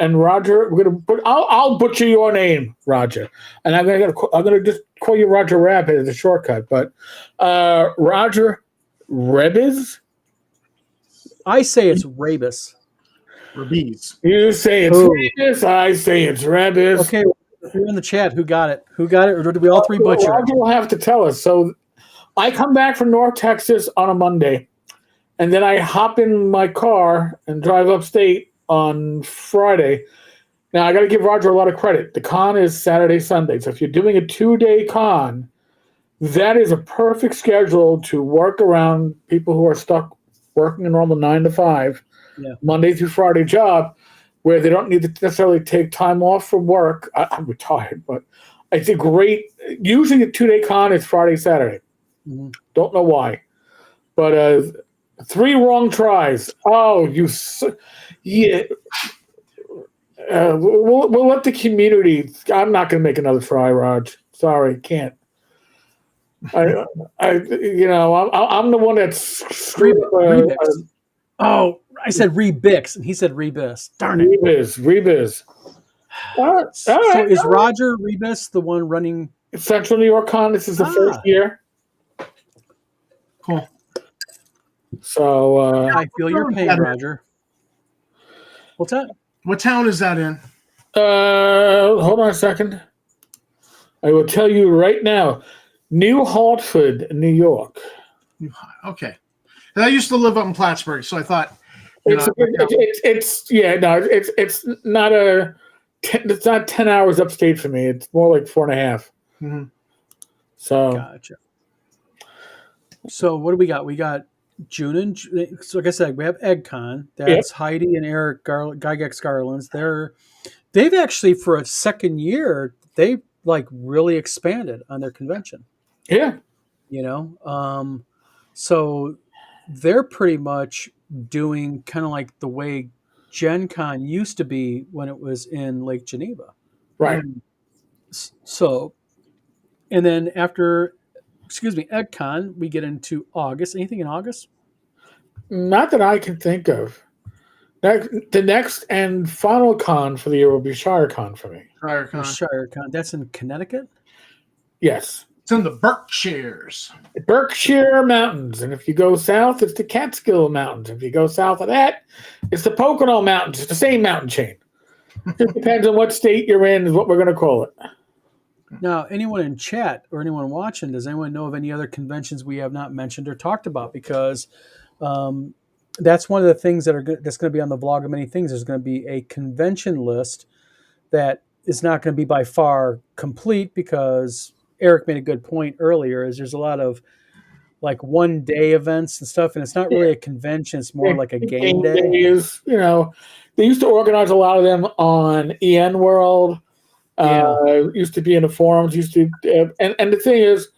and Roger. We're gonna put. I'll butcher your name, Roger, and I'm gonna just call you Roger Rabbit as a shortcut. But Roger Rebis. I say it's Rabis. Rabies. You say it's Rebis. I say it's Rebis. Okay, you're in the chat. Who got it? Or did we all three butcher? Roger will have to tell us. So I come back from North Texas on a Monday. And then I hop in my car and drive upstate on Friday. Now, I got to give Roger a lot of credit. The con is Saturday, Sunday. So if you're doing a 2-day con, that is a perfect schedule to work around people who are stuck working a normal 9 to 5, Monday through Friday job, where they don't need to necessarily take time off from work. I'm retired, but it's a great – usually a 2-day con is Friday, Saturday. Mm-hmm. Don't know why. But 3 wrong tries. Oh, we'll let the community. I'm not going to make another try, Raj. Sorry, can't. I'm the one that's screwed up. I said Rebix, and he said Rebis. Darn it. Rebis. So is Roger Rebis the one running Central New York Con? This is the first year. Cool. So I feel your pain, Roger. What's that? What town is that in? Hold on a second. I will tell you right now. New Hartford, New York. Okay. And I used to live up in Plattsburgh, so I thought it's not 10 hours upstate for me. It's more like 4.5. Mm-hmm. So gotcha. So what do we got? We got June and so like I said, we have EggCon. That's Heidi and Eric Gygax Garland's. They've actually for a second year they've like really expanded on their convention. Yeah. So they're pretty much doing kind of like the way Gen Con used to be when it was in Lake Geneva. Right. So, and then after, EggCon, we get into August. Anything in August? Not that I can think of. The next and final con for the year will be ShireCon for me. ShireCon. That's in Connecticut? Yes. It's in the Berkshires. Berkshire Mountains. And if you go south, it's the Catskill Mountains. If you go south of that, it's the Pocono Mountains. It's the same mountain chain. It depends on what state you're in is what we're going to call it. Now, anyone in chat or anyone watching, does anyone know of any other conventions we have not mentioned or talked about? Because um, that's one of the things that's going to be on the vlog of many things. There's going to be a convention list that is not going to be by far complete, because Eric made a good point earlier. Is there's a lot of like 1 day events and stuff, and it's not really a convention. It's more like a game day. Days, they used to organize a lot of them on EN World. Used to be in the forums. And the thing is,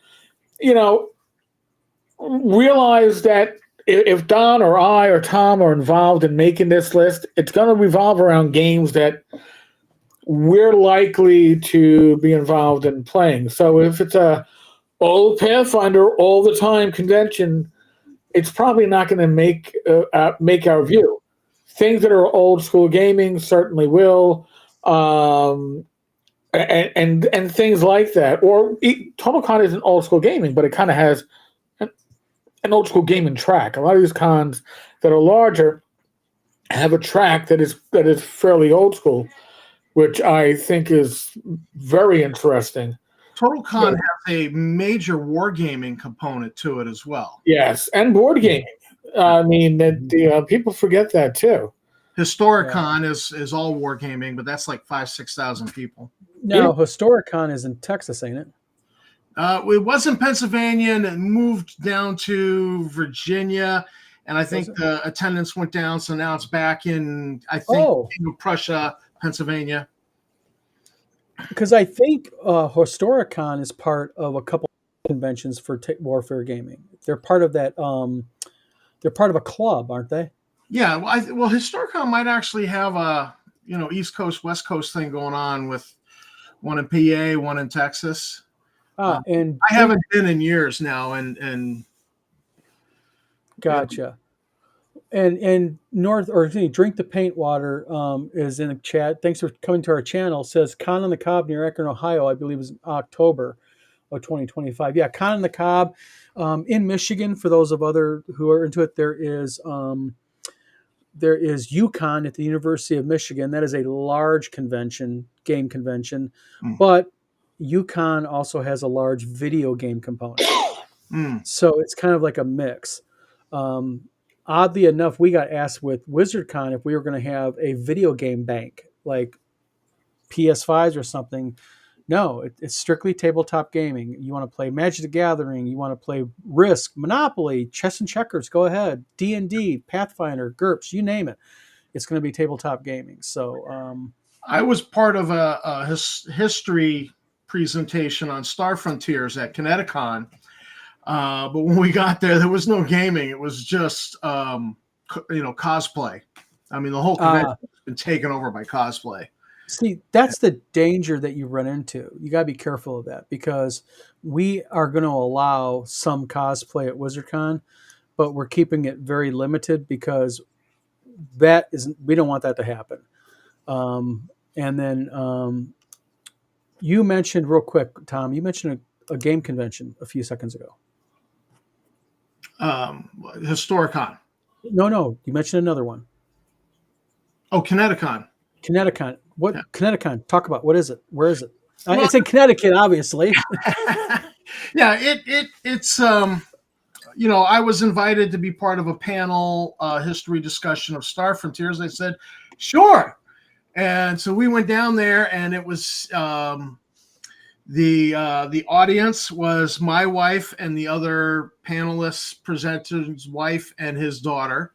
realize that if Don or I or Tom are involved in making this list, it's going to revolve around games that we're likely to be involved in playing. So if it's a old Pathfinder all the time convention, it's probably not going to make our view. Things that are old school gaming certainly will, and things like that. Or TotalCon isn't old school gaming, but it kind of has an old school gaming track. A lot of these cons that are larger have a track that is fairly old school, which I think is very interesting. TotalCon has a major wargaming component to it as well. Yes, and board gaming. I mean, people forget that too. Historicon is all wargaming, but that's like 5,000-6,000 people. No, Historicon is in Texas, ain't it? It was in Pennsylvania, and it moved down to Virginia, and I think the attendance went down, so now it's back in, I think, Prussia, Pennsylvania. Because I think Historicon is part of a couple of conventions for Warfare Gaming. They're part of that. They're part of a club, aren't they? Yeah. Well, Historicon might actually have a East Coast, West Coast thing going on, with one in PA, one in Texas. And I haven't been in years now, and gotcha. And Drink the Paint Water is in the chat. Thanks for coming to our channel. Says Con on the Cob near Akron, Ohio, I believe is October of 2025. Yeah, Con on the Cob in Michigan. For those of other who are into it, there is UConn at the University of Michigan. That is a large game convention, but UConn also has a large video game component. So it's kind of like a mix. Oddly enough, we got asked with WizardCon if we were going to have a video game bank, like PS5s or something. No, it's strictly tabletop gaming. You want to play Magic the Gathering, you want to play Risk, Monopoly, Chess and Checkers, go ahead. D&D, Pathfinder, GURPS, you name it. It's going to be tabletop gaming. So I was part of a history presentation on Star Frontiers at Kineticon. But when we got there was no gaming. It was just, cosplay. I mean, the whole convention has been taken over by cosplay. See, that's the danger that you run into. You got to be careful of that, because we are going to allow some cosplay at WizardCon, but we're keeping it very limited, because we don't want that to happen. And then you mentioned real quick, Tom, you mentioned a game convention a few seconds ago. Historicon. No, you mentioned another one. Oh, Kineticon. What? Yeah. Kineticon, talk about, what is it? Where is it? Well, it's in Connecticut, obviously. Yeah, it's I was invited to be part of a panel history discussion of Star Frontiers. I said, sure. And so we went down there, and it was the audience was my wife and the other panelist presenter's wife and his daughter.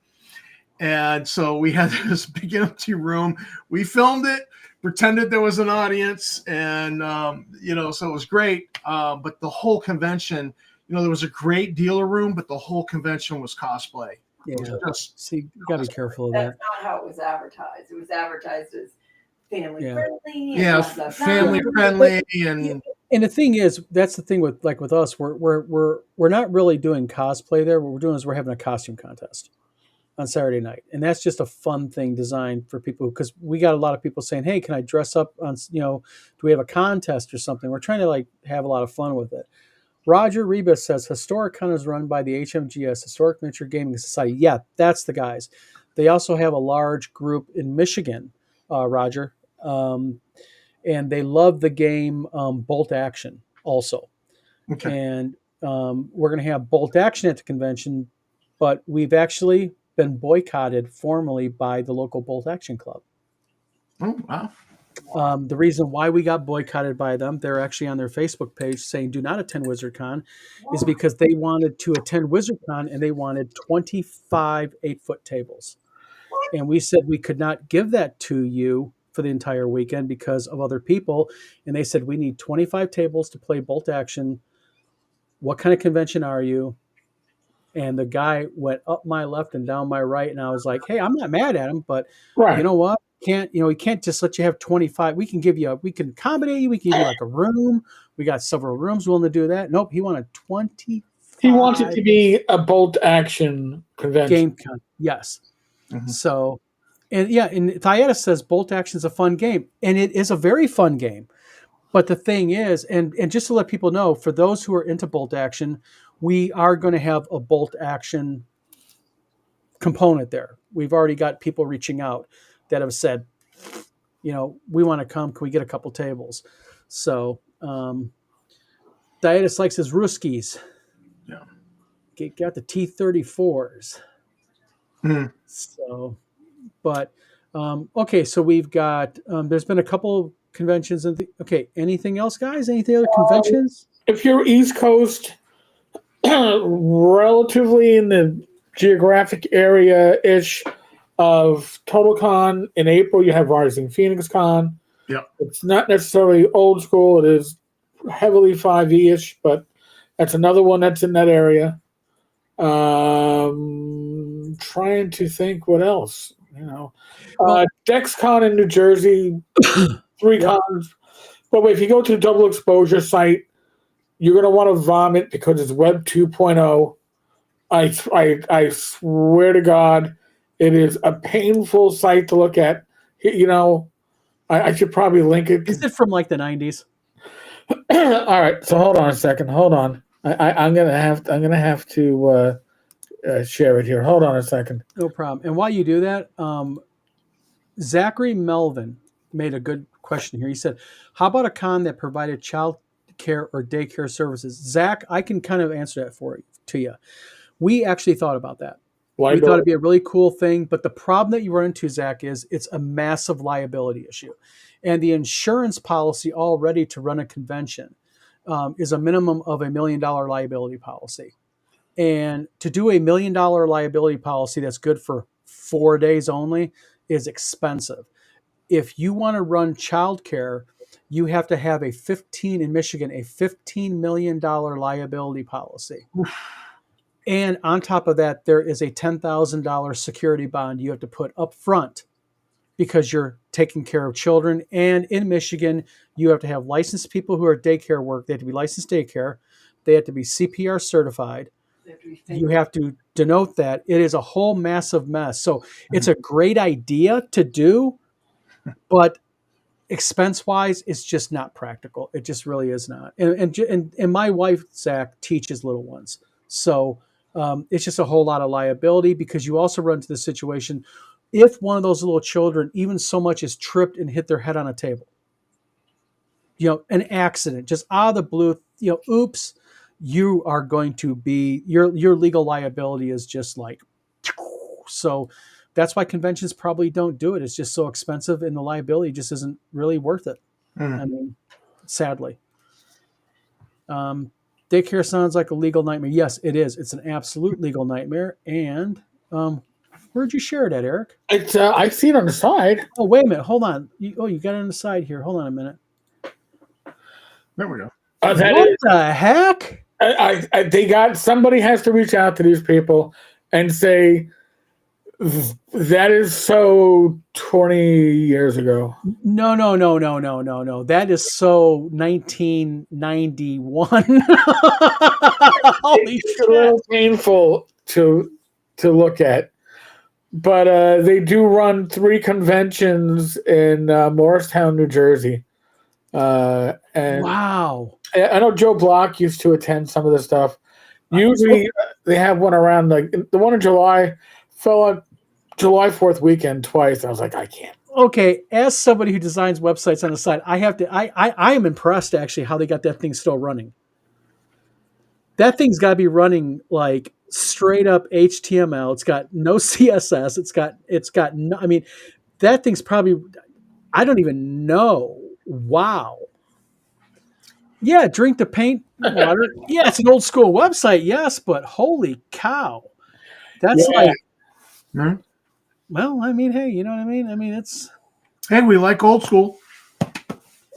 And so we had this big empty room. We filmed it, pretended there was an audience, and so it was great. But the whole convention, there was a great dealer room, but the whole convention was cosplay. Yeah. See, you got to be careful of that. That's not how it was advertised. It was advertised as family friendly. Yeah, family friendly, and the thing is, that's the thing with us. We're not really doing cosplay there. What we're doing is we're having a costume contest on Saturday night, and that's just a fun thing designed for people, because we got a lot of people saying, "Hey, can I dress up on? Do we have a contest or something?" We're trying to have a lot of fun with it. Roger Rebus says Historicon is run by the HMGS, Historic Miniature Gaming Society. Yeah, that's the guys. They also have a large group in Michigan, Roger, and they love the game Bolt Action also. Okay. And we're going to have Bolt Action at the convention, but we've actually been boycotted formally by the local Bolt Action Club. Oh, wow. The reason why we got boycotted by them, they're actually on their Facebook page saying do not attend WizardCon, is because they wanted to attend WizardCon and they wanted 25 8-foot tables. And we said we could not give that to you for the entire weekend because of other people. And they said, we need 25 tables to play Bolt Action. What kind of convention are you? And the guy went up my left and down my right. And I was like, hey, I'm not mad at him, but Right. you know what? We can't just let you have 25. We can accommodate you. We can give you like a room. We got several rooms willing to do that. Nope. He wanted 25. He wants it to be a Bolt Action convention. Game con. Yes. Mm-hmm. So, and Thayeta says Bolt Action is a fun game, and it is a very fun game. But the thing is, and just to let people know, for those who are into Bolt Action, we are going to have a Bolt Action component there. We've already got people reaching out that have said, we want to come. Can we get a couple tables? So, Dietis likes his Ruskies. Yeah. Got the T-34s. Mm-hmm. So, but, okay. So we've got, there's been a couple conventions. Okay. Anything else, guys? Anything other conventions? If you're East Coast, relatively in the geographic area-ish of TotalCon, in April, you have Rising Phoenix Con. Yep. It's not necessarily old school. It is heavily 5e-ish, but that's another one that's in that area. Trying to think what else, DexCon in New Jersey, 3 cons. But wait, if you go to the Double Exposure site, you're going to want to vomit because it's Web 2.0. I swear to God, it is a painful site to look at. I should probably link it. Is it from like the 90s? All right, so hold on a second. Hold on. I'm gonna have to share it here. Hold on a second. No problem. And while you do that, Zachary Melvin made a good question here. He said, "How about a con that provided child care or daycare services?" Zach, I can kind of answer that to you. We actually thought about that. We thought it'd be a really cool thing, but the problem that you run into, Zach, is it's a massive liability issue, and the insurance policy already to run a convention is a minimum of $1 million liability policy. And to do $1 million liability policy that's good for 4 days only is expensive. If you want to run childcare, you have to have in Michigan, a $15 million liability policy. And on top of that, there is a $10,000 security bond you have to put up front because you're taking care of children. And in Michigan, you have to have licensed people who are daycare work. They have to be licensed daycare. They have to be CPR certified. You have to denote that. It is a whole massive mess. So it's a great idea to do, but expense-wise, it's just not practical. It just really is not. And my wife, Zach, teaches little ones. So it's just a whole lot of liability because you also run into the situation if one of those little children even so much as tripped and hit their head on a table. An accident, just out of the blue, oops, you are going to be, your legal liability is just like, so that's why conventions probably don't do it. It's just so expensive and the liability just isn't really worth it. I mean, sadly. Daycare sounds like a legal nightmare. Yes, it is. It's an absolute legal nightmare. And where'd you share it at, Eric? It's I see it on the side. Oh, wait a minute. Hold on. You got it on the side here. Hold on a minute. There we go. What the heck? Somebody has to reach out to these people and say, that is so 20 years ago. No. That is so 1991. Holy it's shit. A little painful to look at. But they do run 3 conventions in Morristown, New Jersey. And wow. I know Joe Block used to attend some of this stuff. Usually they have one around, like the one in July fell on July 4th weekend twice. I was like, I can't okay, as somebody who designs websites on the side, I have to. I am impressed actually how they got that thing still running. That thing's got to be running like straight up HTML. It's got no CSS. It's got no. I mean, that thing's probably. I don't even know. Wow. Yeah, drink the paint water. Yeah, it's an old school website. Yes, but holy cow, that's Yeah. like. Hmm? Well, I mean, hey, you know what I mean? I mean, it's. Hey, we like old school.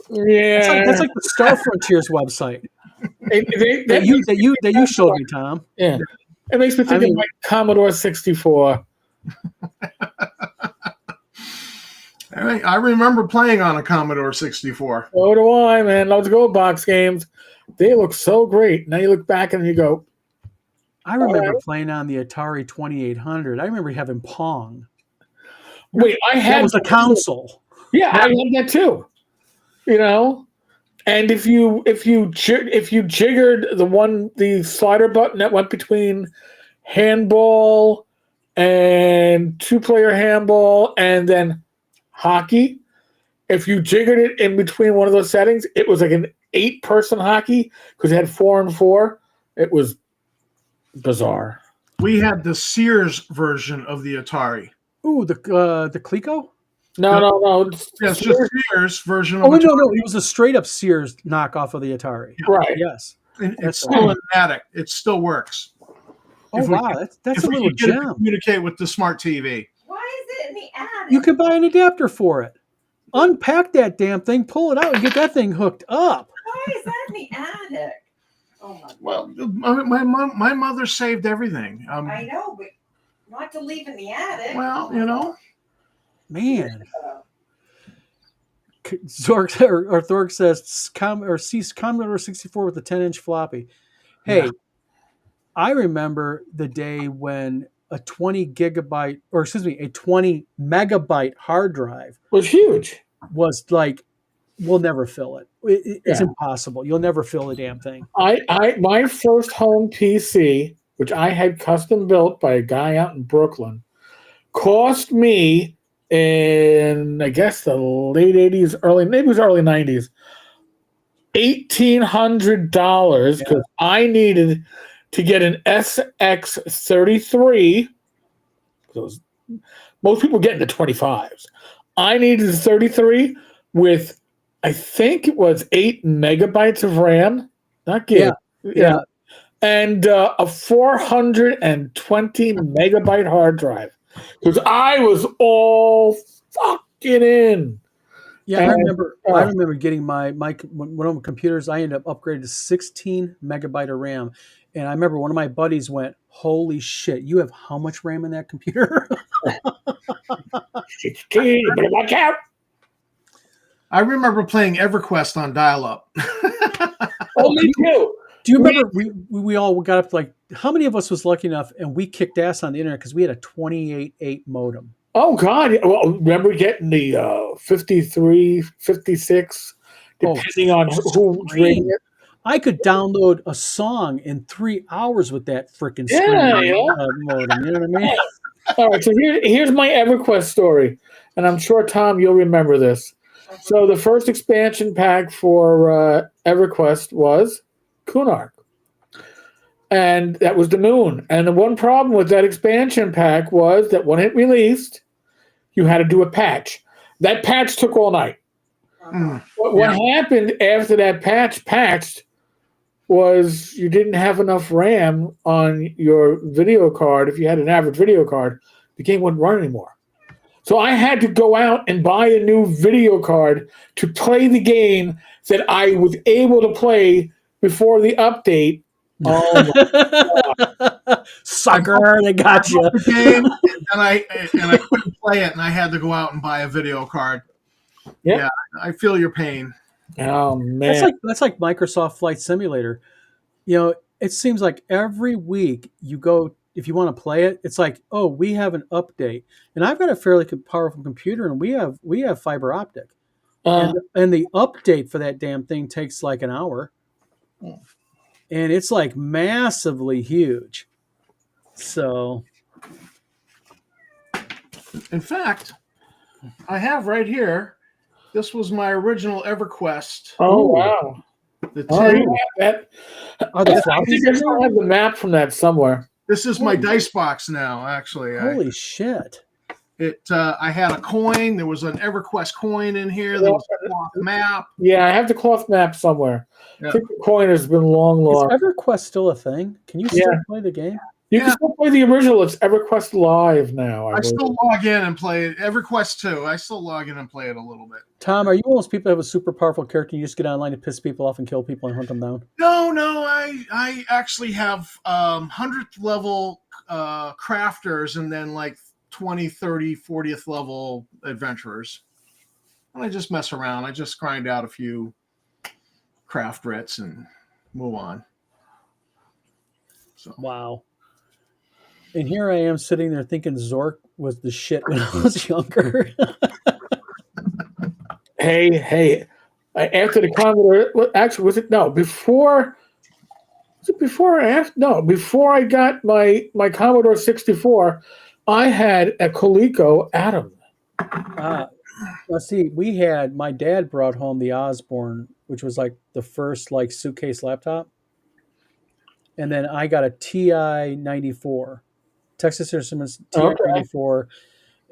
Yeah. That's like the Star Frontiers website That that you showed me, Tom. Yeah. It makes me think I mean- of like Commodore 64. I remember playing on a Commodore 64. So do I, man. Let's go box games. They look so great. Now you look back and you go, I remember Alright. playing on the Atari 2800. I remember having Pong. wait, I That had was a console. Yeah, I had that too. You know, and if you jiggered the slider button that went between handball and 2-player handball and then hockey, if you jiggered it in between one of those settings, it was like an 8-person hockey because it had 4 and 4. It was bizarre. We had the Sears version of the Atari. Ooh, the Coleco? No. Yeah, it's just Sears version of Oh, Atari. no. It was a straight up Sears knockoff of the Atari. Right. Yes. And it's That's still in the attic. It still works. Oh, If we wow. That's if a we little could get it to gem. communicate with the smart TV. Why is it in the attic? You can buy an adapter for it. Unpack that damn thing, pull it out, and get that thing hooked up. Why is that in the attic? Oh my God. Well, my mother saved everything. I know, but not to leave in the attic. Well, you know. Man. Uh, Zork or Thorg says sees Commodore 64 with a 10-inch floppy. Hey, Yeah. I remember the day when a 20 megabyte hard drive It was huge. was like, we'll never fill it. It's Yeah. impossible. You'll never fill the damn thing. My first home PC, which I had custom built by a guy out in Brooklyn, cost me in I guess the late 80s, maybe it was early 90s, $1,800 because I needed to get an SX33. Those most people get into 25s. I needed a 33 with I think it was 8 megabytes of RAM, not gig. Yeah. And a 420 megabyte hard drive because I was all fucking in. Yeah, I And, remember getting my one of my computers. I ended up upgraded to 16 megabyte of RAM, and I remember one of my buddies went, "Holy shit! You have how much RAM in that computer?" 16, you better watch out. I remember playing EverQuest on dial-up. Oh, me too. Do you remember we all got up to like how many of us was lucky enough and we kicked ass on the internet because we had a 28.8 modem. Oh, God. Well, remember getting the 53, 56, depending on who was reading it? I could download a song in 3 hours with that freaking Yeah, modem. You know what I mean? All right, so here's my EverQuest story, and I'm sure, Tom, you'll remember this. So the first expansion pack for EverQuest was Kunark, and that was the moon. And the one problem with that expansion pack was that when it released, you had to do a patch. That patch took all night. Mm. What happened after that patch patched was you didn't have enough RAM on your video card. If you had an average video card, the game wouldn't run anymore. So I had to go out and buy a new video card to play the game that I was able to play before the update. Oh my Sucker, they got you. The game, and I couldn't play it, and I had to go out and buy a video card. Yep. Yeah, I feel your pain. Oh man. That's like Microsoft Flight Simulator. You know, it seems like every week you go, if you want to play it, it's like, oh, we have an update, and I've got a fairly powerful computer, and we have fiber optic, and the update for that damn thing takes like an hour, and it's like massively huge. So, In fact, I have right here. This was my original EverQuest. Oh Ooh. wow! The Oh, 10. you have that. Are the I floppies think I in still there? have the map from that somewhere. This is my Holy- dice box now. Actually, Holy shit! I had a coin. There was an EverQuest coin in here. There was a cloth map. Yeah, I have the cloth map somewhere. Yeah. I think the coin has been long Is lost. EverQuest still a thing? Can you still Yeah. play the game? You Yeah. can still play the original. It's EverQuest Live now. I believe. still log in and play it. EverQuest 2. I still log in and play it a little bit. Tom, are you one of those people that have a super powerful character? You just get online to piss people off and kill people and hunt them down? No, I actually have 100th level crafters and then like 20, 30, 40th level adventurers. And I just mess around. I just grind out a few craft writs and move on. So Wow. And here I am sitting there thinking Zork was the shit when I was younger. Hey! After the Commodore, actually, was it no? Before was it before or after? No, before I got my Commodore 64, I had a Coleco Atom. Let's see. My dad brought home the Osborne, which was like the first like suitcase laptop. And then I got a TI 94, Texas Instruments TI 94.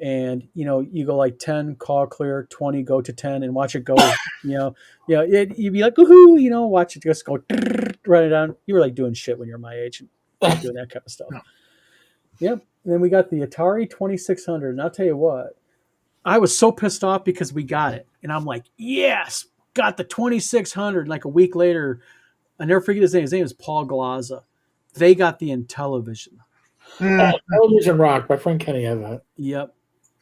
And, you go like 10, call clear, 20, go to 10 and watch it go, you'd be like, woohoo, watch it just go, run it down. You were like doing shit when you're my age and doing that kind of stuff. Yep. And then we got the Atari 2600. And I'll tell you what, I was so pissed off because we got it. And I'm like, yes, got the 2600. Like a week later, I never forget his name. His name is Paul Glaza. They got the Intellivision. Television Rock. My friend Kenny had that. Yep.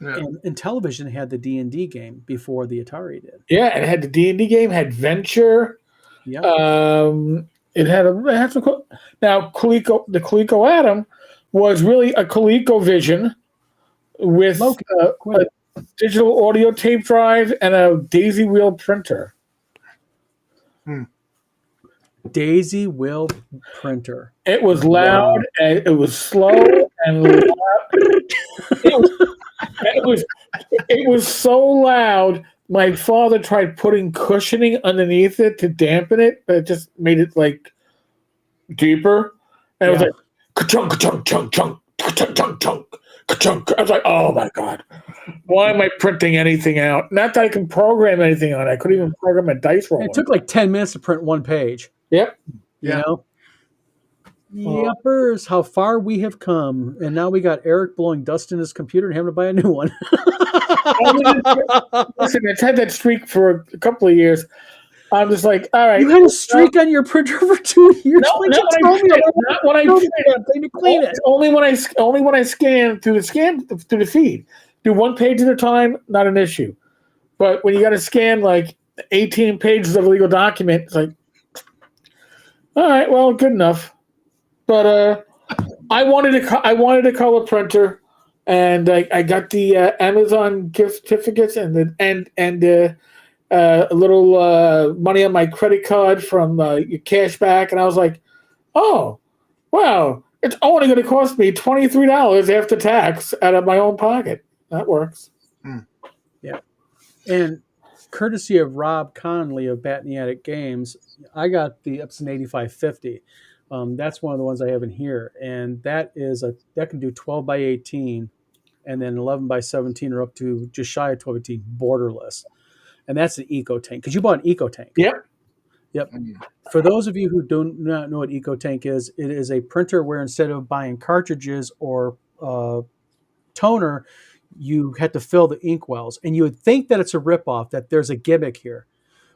yeah. And Intellivision had the D&D game before the Atari did. Yeah, it had the D&D game. Had Venture. Yep. It had some. Now the Coleco Atom was really a ColecoVision with a digital audio tape drive and a daisy wheel printer. Daisy wheel printer. It was loud and it was slow and loud. It was so loud. My father tried putting cushioning underneath it to dampen it, but it just made it like deeper. And it was like ka-chunk, ka-chunk, chunk, chunk, ka-chunk, chunk, chunk, ka-chunk. I was like, oh my God. Why am I printing anything out? Not that I can program anything on it. I couldn't even program a dice roll. It took like 10 minutes to print one page. Yep. Yeah. Yuppers, how far we have come. And now we got Eric blowing dust in his computer and having to buy a new one. Listen, it's had that streak for a couple of years. I'm just like, all right. You had a streak on your printer for 2 years. No, Why not don't you tell me that? not when I Tell me that thing to clean it. only when I scan through the feed. Do one page at a time, not an issue. But when you got to scan like 18 pages of a legal document, it's like, all right, well, good enough. But I wanted a color printer, and I got the Amazon gift certificates and a little money on my credit card from your cash back, and I was like, oh, wow, it's only going to cost me $23 after tax out of my own pocket. That works. Yeah. And courtesy of Rob Conley of Batniatic Games, I got the Epson 8550. That's one of the ones I have in here. And that can do 12 by 18 and then 11 by 17 or up to just shy of 12 by 18 borderless. And that's an EcoTank, because you bought an EcoTank. Yep. For those of you who do not know what EcoTank is, it is a printer where instead of buying cartridges or toner, you had to fill the ink wells. And you would think that it's a ripoff, that there's a gimmick here.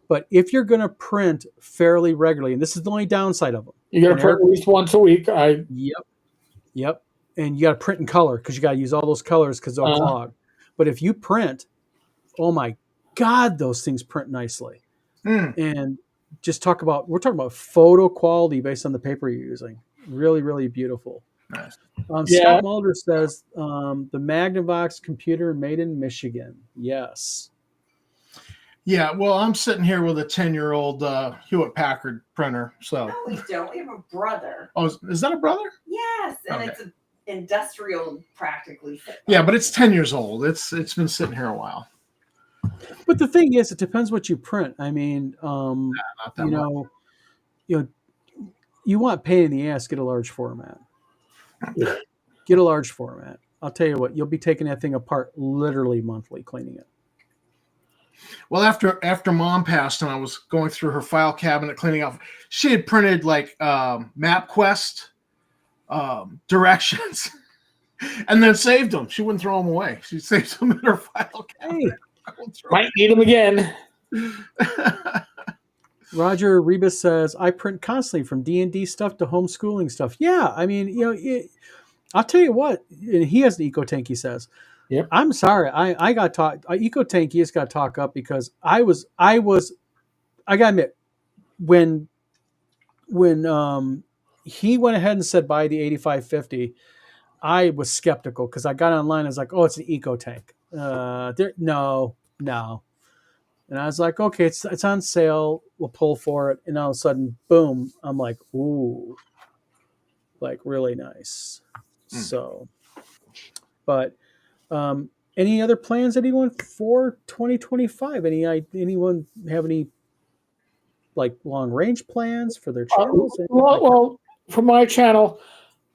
But if you're going to print fairly regularly, and this is the only downside of them. You got to print at least once a week. Yep. And you got to print in color, because you got to use all those colors because they'll clog. But if you print, oh my God, those things print nicely. And we're talking about photo quality based on the paper you're using. Really, really beautiful. Nice. Scott Mulder says the Magnavox computer made in Michigan. Yes. Yeah, well, I'm sitting here with a 10-year-old Hewlett Packard printer. So No, we don't. We have a brother. is that a brother? Yes, and Okay. it's a industrial practically. Yeah, but it's 10 years old. It's been sitting here a while. But the thing is, it depends what you print. I mean, Not that you much. know, you want pain in the ass, get a large format. Get a large format. I'll tell you what, you'll be taking that thing apart literally monthly, cleaning it. Well, after Mom passed and I was going through her file cabinet cleaning up, she had printed like MapQuest directions and then saved them. She wouldn't throw them away. She saved them in her file cabinet. Might need them again. Roger Rebus says, I print constantly from D&D stuff to homeschooling stuff. Yeah, I mean, I'll tell you what, and he has an EcoTank, he says. Yep. I'm sorry, I got talk. EcoTank, he just got talk up because I gotta admit, when he went ahead and said buy the 8550, I was skeptical because I got online. I was like, oh, it's an EcoTank. No. And I was like, okay, it's on sale. We'll pull for it. And all of a sudden, boom! I'm like, ooh, like really nice. So, but any other plans, anyone, for 2025? Anyone have any like long range plans for their channels? Well, for my channel,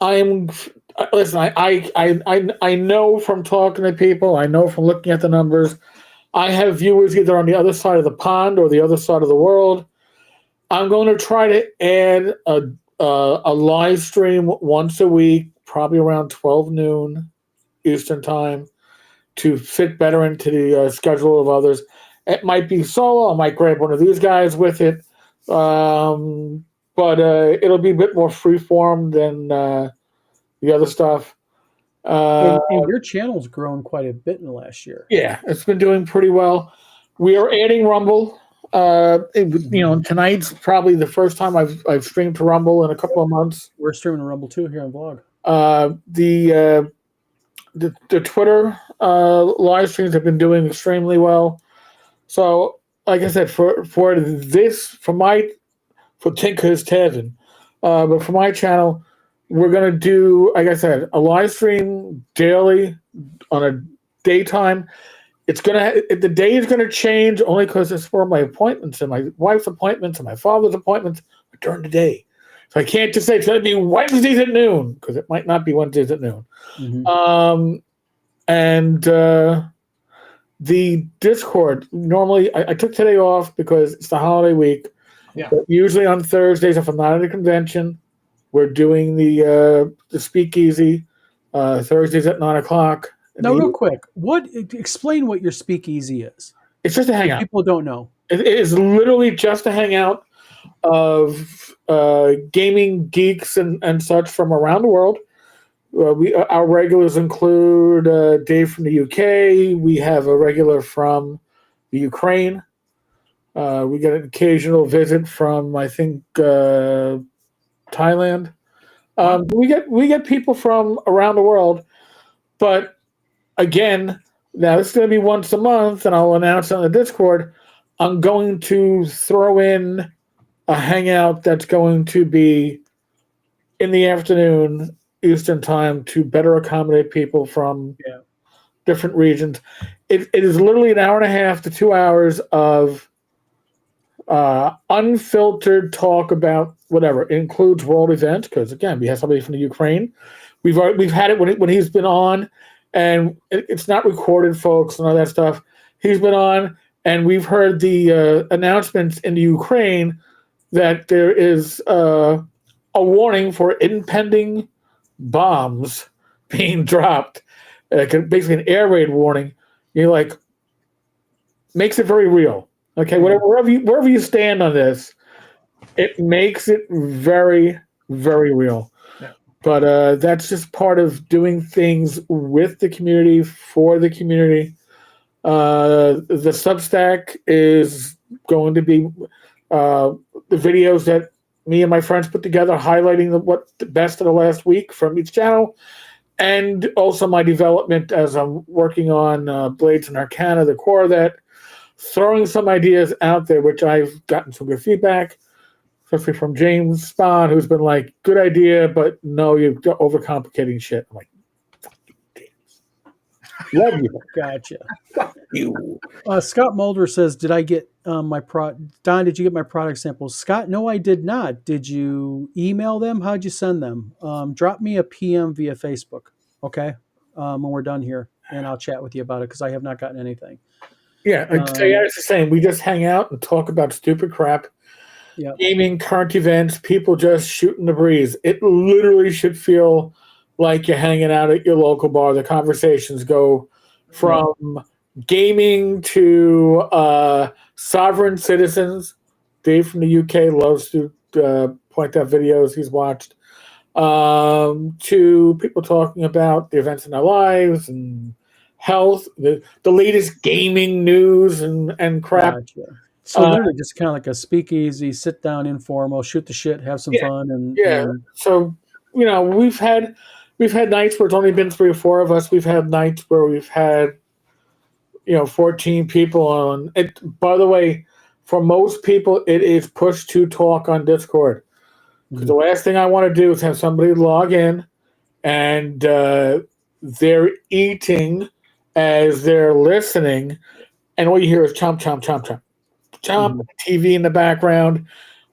listen. I know from talking to people. I know from looking at the numbers. I have viewers either on the other side of the pond or the other side of the world. I'm going to try to add a live stream once a week, probably around 12 noon Eastern time, to fit better into the schedule of others. It might be solo. I might grab one of these guys with it. But it'll be a bit more freeform than the other stuff. And your channel's grown quite a bit in the last year. Yeah, it's been doing pretty well. We are adding Rumble. Tonight's probably the first time I've streamed to Rumble in a couple of months. We're streaming to Rumble too here on Vlog. The Twitter live streams have been doing extremely well. So, like I said, for Tinker's Tavern, but for my channel, we're going to do, like I said, a live stream daily on a daytime. The day is going to change only because it's for my appointments and my wife's appointments and my father's appointments during the day. So I can't just say it's going to be Wednesdays at noon, because it might not be Wednesdays at noon. Mm-hmm. And the Discord, normally I took today off because it's the holiday week. Yeah. But usually on Thursdays, if I'm not at a convention, we're doing the speakeasy Thursdays at 9:00. Now, real quick, explain what your speakeasy is. It's just a hangout. People don't know. It is literally just a hangout of gaming geeks and such from around the world. Our regulars include Dave from the UK. We have a regular from the Ukraine. We get an occasional visit from, I think, Thailand. We get people from around the world, but again, now this is going to be once a month, and I'll announce on the Discord. I'm going to throw in a hangout that's going to be in the afternoon Eastern time to better accommodate people from different regions. It is literally an hour and a half to 2 hours of unfiltered talk about whatever. It includes world events, because again, we have somebody from the Ukraine. We've had it when he's been on, and it's not recorded, folks, and all that stuff. He's been on, and we've heard the announcements in the Ukraine that there is a warning for impending bombs being dropped, basically an air raid warning. You're like, makes it very real. Okay, wherever you stand on this, it makes it very, very real. Yeah. But that's just part of doing things with the community, for the community. The Substack is going to be the videos that me and my friends put together, highlighting the best of the last week from each channel, and also my development as I'm working on Blades and Arcana, the core of that, throwing some ideas out there, which I've gotten some good feedback. especially from James Spahn, who's been like, "Good idea, but no, you're overcomplicating shit." I'm like, "Fuck you, James. Love you, Gotcha. fuck you." Scott Mulder says, "Did I get Don? Did you get my product samples?" Scott, no, I did not. Did you email them? How'd you send them? Drop me a PM via Facebook, okay? When we're done here, and I'll chat with you about it because I have not gotten anything. Yeah, it's the same. We just hang out and talk about stupid crap, Yep. gaming, current events, people just shooting the breeze. It literally should feel like you're hanging out at your local bar. The conversations go from gaming to sovereign citizens. Dave from the UK loves to point out videos he's watched, to people talking about the events in their lives and health, the latest gaming news and crap. Gotcha. So literally just kind of like a speakeasy, sit down, informal, shoot the shit, have some fun, and So we've had nights where it's only been 3 or 4 of us. We've had nights where we've had 14 people on it. By the way, for most people, it is push to talk on Discord. Because the last thing I want to do is have somebody log in and they're eating as they're listening, and all you hear is chomp, chomp, chomp, chomp, chomp, TV in the background.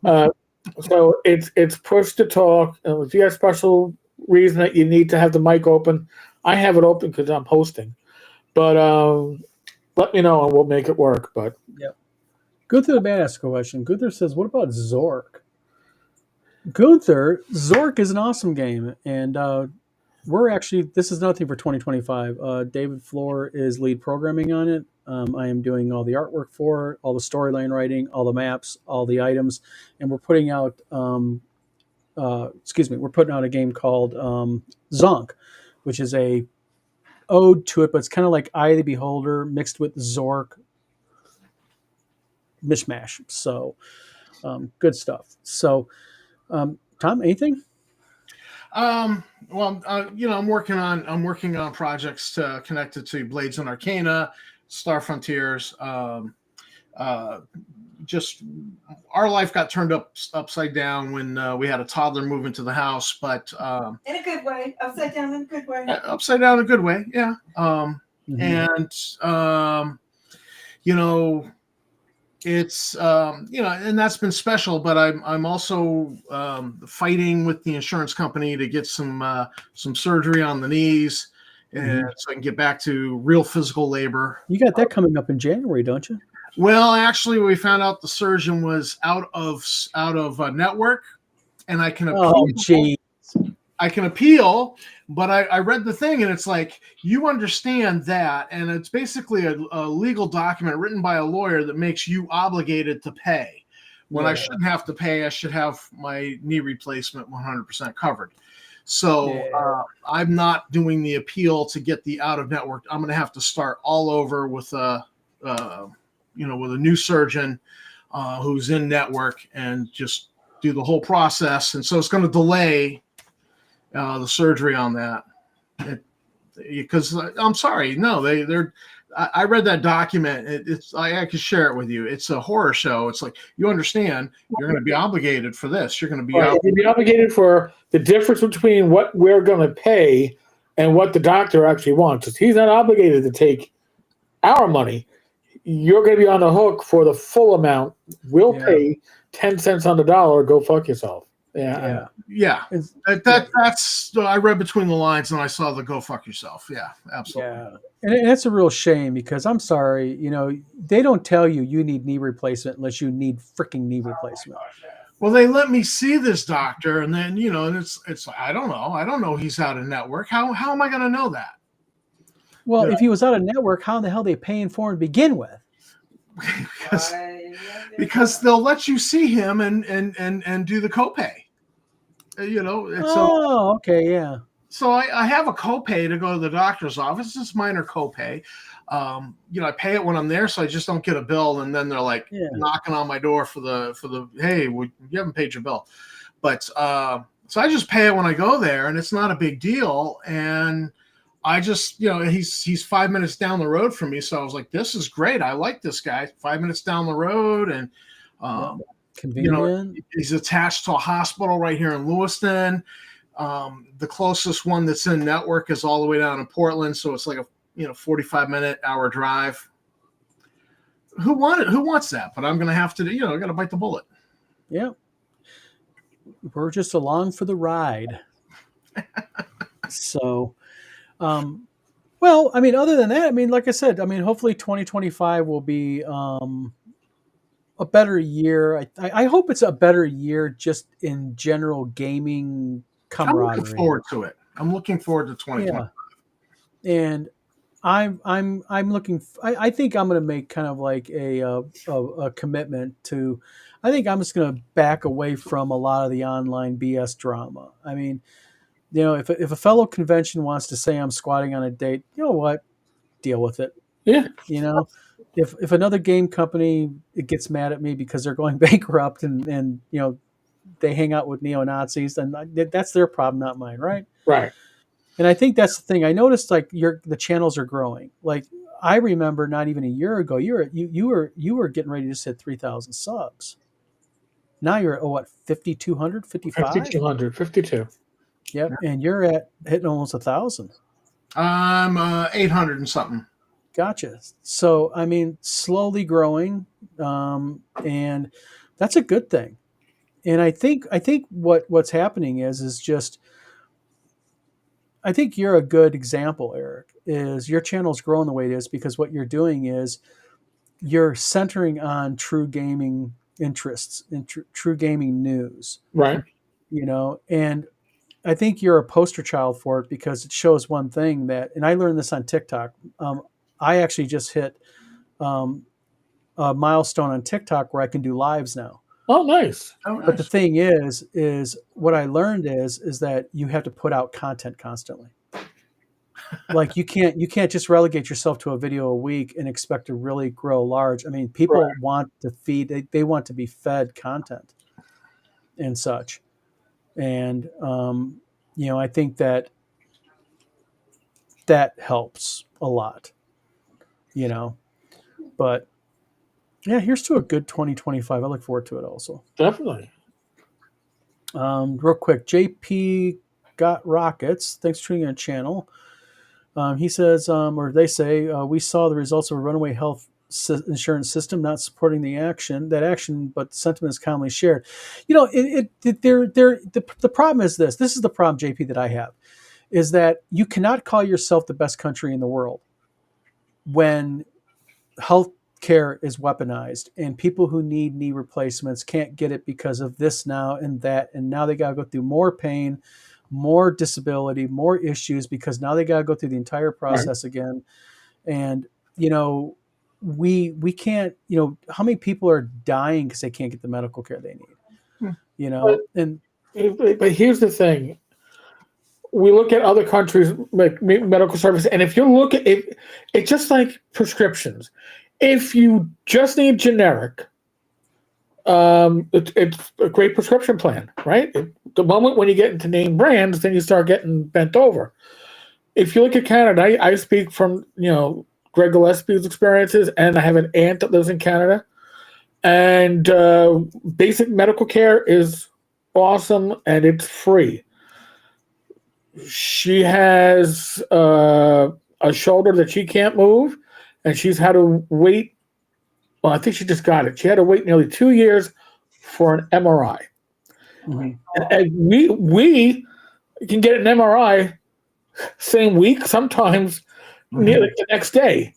So it's push to talk. And if you have a special reason that you need to have the mic open, I have it open because I'm hosting. But let me know and we'll make it work. But Gunther asked a question. Gunther says, "What about Zork?" Gunther, Zork is an awesome game, and this is nothing for 2025. David Floor is lead programming on it. I am doing all the artwork for it, all the storyline writing, all the maps, all the items, and we're putting out we're putting out a game called Zonk, which is a ode to it, but it's kind of like Eye of the Beholder mixed with Zork mishmash. So good stuff. So Tom, anything? Well, I'm working on projects connected to Blades and Arcana, Star Frontiers. Just our life got turned upside down when we had a toddler move into the house, but in a good way, upside down in a good way. Upside down in a good way, yeah. And it's and that's been special, but I'm also fighting with the insurance company to get some surgery on the knees, and so I can get back to real physical labor. You got that coming up in January, don't you? Well, actually, we found out the surgeon was out of network, and I can appeal. Oh, geez. I can appeal, but I read the thing, and it's like, you understand that, and it's basically a legal document written by a lawyer that makes you obligated to pay. When I shouldn't have to pay, I should have my knee replacement 100% covered. So I'm not doing the appeal to get the out of network. I'm going to have to start all over with a new surgeon who's in network and just do the whole process. And so it's going to delay the surgery on that, because I'm sorry, no, they're. I read that document. I could share it with you. It's a horror show. It's like, you understand, you're going to be obligated for this. You're going to be obligated for the difference between what we're going to pay and what the doctor actually wants. He's not obligated to take our money. You're going to be on the hook for the full amount. We'll pay 10 cents on the dollar. Go fuck yourself. That's I read between the lines and I saw the go fuck yourself. Yeah, absolutely. Yeah, and that's a real shame, because I'm sorry, they don't tell you need knee replacement unless you need freaking knee replacement. Well, they let me see this doctor, and then and it's I don't know he's out of network. How am I going to know that? Well, if he was out of network, how the hell are they paying for him to begin with? because they'll let you see him and do the copay. Okay, yeah. So I have a copay to go to the doctor's office. It's minor copay. I pay it when I'm there, so I just don't get a bill. And then they're like knocking on my door for the hey, you haven't paid your bill. But so I just pay it when I go there, and it's not a big deal. And I just, he's 5 minutes down the road from me. So I was like, this is great. I like this guy. 5 minutes down the road. And convenient. He's attached to a hospital right here in Lewiston. The closest one that's in network is all the way down in Portland, so it's like a 45-minute hour drive. Who wants that? But I'm going to have to I got to bite the bullet. Yeah. We're just along for the ride. So, well, I mean, other than that, I mean, like I said, I mean, hopefully 2025 will be a better year. I hope it's a better year just in general gaming camaraderie. I'm looking forward to it. I'm looking forward to 2025. Yeah. And I'm looking. I think I'm going to make kind of like a commitment to. I think I'm just going to back away from a lot of the online BS drama. I mean, if a fellow convention wants to say I'm squatting on a date, you know what? Deal with it. Yeah. If another game company gets mad at me because they're going bankrupt and they hang out with neo-Nazis, then that's their problem, not mine, right? Right. And I think that's the thing. I noticed like the channels are growing. Like I remember not even a year ago, you were getting ready to just hit 3,000 subs. Now you're at what, 5,200, 55? 5,200, 52. Yep, and you're at hitting almost 1,000. I'm 800 and something. Gotcha. So I mean, slowly growing, and that's a good thing. And I think what's happening is just, I think you're a good example, Eric. Is your channel's growing the way it is because what you're doing is you're centering on true gaming interests and true gaming news. Right. And I think you're a poster child for it because it shows one thing that, and I learned this on TikTok. I actually just hit a milestone on TikTok where I can do lives now. Oh, nice. But the thing is what I learned is that you have to put out content constantly. Like you can't just relegate yourself to a video a week and expect to really grow large. I mean, people want to feed, they want to be fed content and such. And, I think that helps a lot, but yeah, here's to a good 2025. I look forward to it also. Definitely. Real quick, JP got rockets. Thanks for tuning in the channel. He says, or they say, we saw the results of a runaway health insurance system not supporting that action, but sentiment is commonly shared. The problem is this. This is the problem, JP, that I have, is that you cannot call yourself the best country in the world when health care is weaponized and people who need knee replacements can't get it because of this now and that, and now they got to go through more pain, more disability, more issues because now they got to go through the entire process again. And we can't, how many people are dying because they can't get the medical care they need, but here's the thing. We look at other countries like medical service, and if you look at it, it's just like prescriptions. If you just need generic, it's a great prescription plan, right? The moment when you get into name brands, then you start getting bent over. If you look at Canada, I speak from Greg Gillespie's experiences, and I have an aunt that lives in Canada, and basic medical care is awesome and it's free. She has a shoulder that she can't move, and she's had to wait. Well, I think she just got it. She had to wait nearly 2 years for an MRI. Mm-hmm. And we can get an MRI same week, sometimes nearly the next day.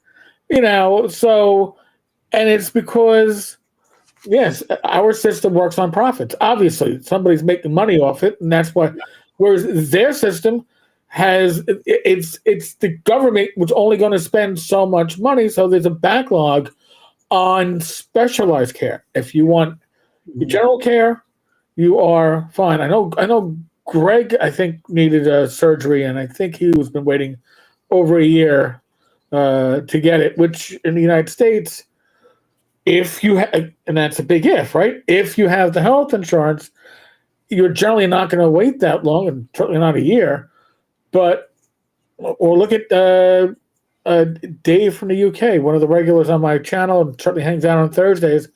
So, and it's because, yes, our system works on profits. Obviously, somebody's making money off it, and that's why. Whereas their system has, it's the government was only going to spend so much money, so there's a backlog on specialized care. If you want your general care, you are fine. I know Greg, I think, needed a surgery, and I think he has been waiting over a year to get it, which in the United States, if you and that's a big if, right? If you have the health insurance, you're generally not going to wait that long, and certainly not a year. Or look at Dave from the UK, one of the regulars on my channel, and certainly hangs out on Thursdays.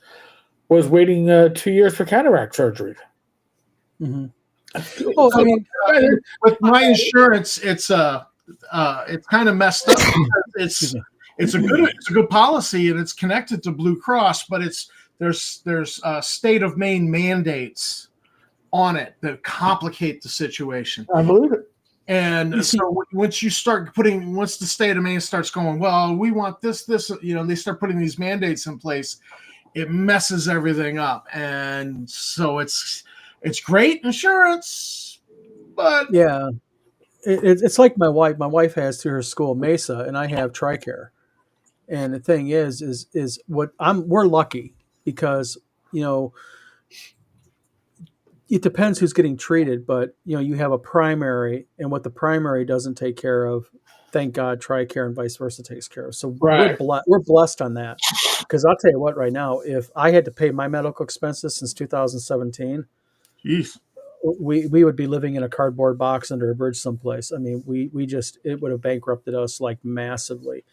was waiting 2 years for cataract surgery. Mm-hmm. Oh, I mean, with my insurance, it's kind of messed up. It's a good policy and it's connected to Blue Cross, but there's state of Maine mandates on it that complicate the situation. I believe it. And so once the state of Maine starts going, well, we want this, they start putting these mandates in place, it messes everything up. And so it's great insurance, but yeah, it's like my wife. My wife has through her school Mesa, and I have TRICARE. And the thing is we're lucky because it depends who's getting treated, but you have a primary, and what the primary doesn't take care of, thank God, TRICARE and vice versa takes care of. So Right. we're blessed on that. Because I'll tell you what, right now, if I had to pay my medical expenses since 2017, geez. we would be living in a cardboard box under a bridge someplace. I mean, it would have bankrupted us like massively.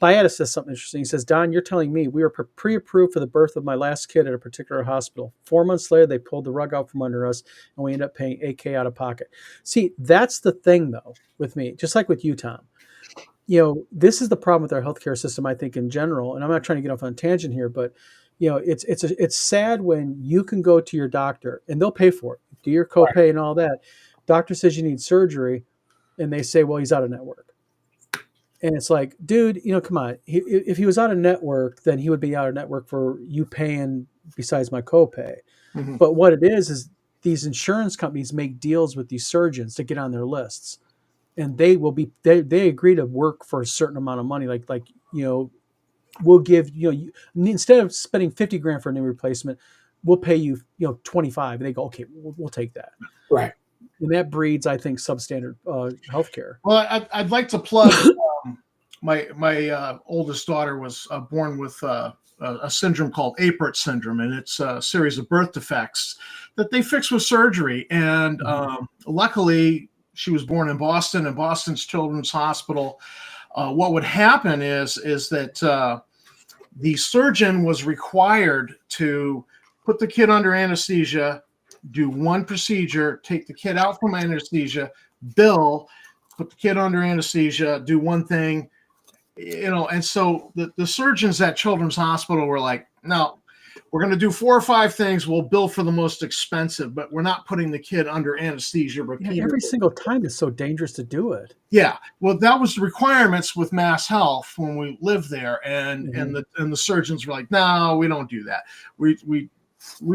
Biata says something interesting. He says, Don, you're telling me we were pre-approved for the birth of my last kid at a particular hospital. 4 months later, they pulled the rug out from under us, and we ended up paying $8,000 out of pocket. See, that's the thing, though, with me, just like with you, Tom. This is the problem with our healthcare system, I think, in general. And I'm not trying to get off on a tangent here, but it's sad when you can go to your doctor and they'll pay for it, do your copay Right. and all that. Doctor says you need surgery, and they say, well, he's out of network. And it's like, dude, come on. If he was out of network, then he would be out of network for you paying besides my copay. Mm-hmm. But what it is these insurance companies make deals with these surgeons to get on their lists, and they agree to work for a certain amount of money. Like we'll give instead of spending $50,000 for a knee replacement, we'll pay you 25. And they go, okay, we'll take that. Right. And that breeds, I think, substandard healthcare. Well, I'd like to plug my oldest daughter was born with a syndrome called Apert syndrome, and it's a series of birth defects that they fix with surgery. And luckily, she was born in Boston, and Boston's Children's Hospital. What would happen is that the surgeon was required to put the kid under anesthesia, do one procedure, take the kid out from anesthesia, bill, put the kid under anesthesia, do one thing, and so the surgeons at Children's Hospital were like, no, we're going to do 4 or 5 things. We'll bill for the most expensive, but we're not putting the kid under anesthesia repeatedly. Every single time it's so dangerous to do it. Yeah. Well, that was the requirements with Mass Health when we lived there. And, and the surgeons were like, no, we don't do that. We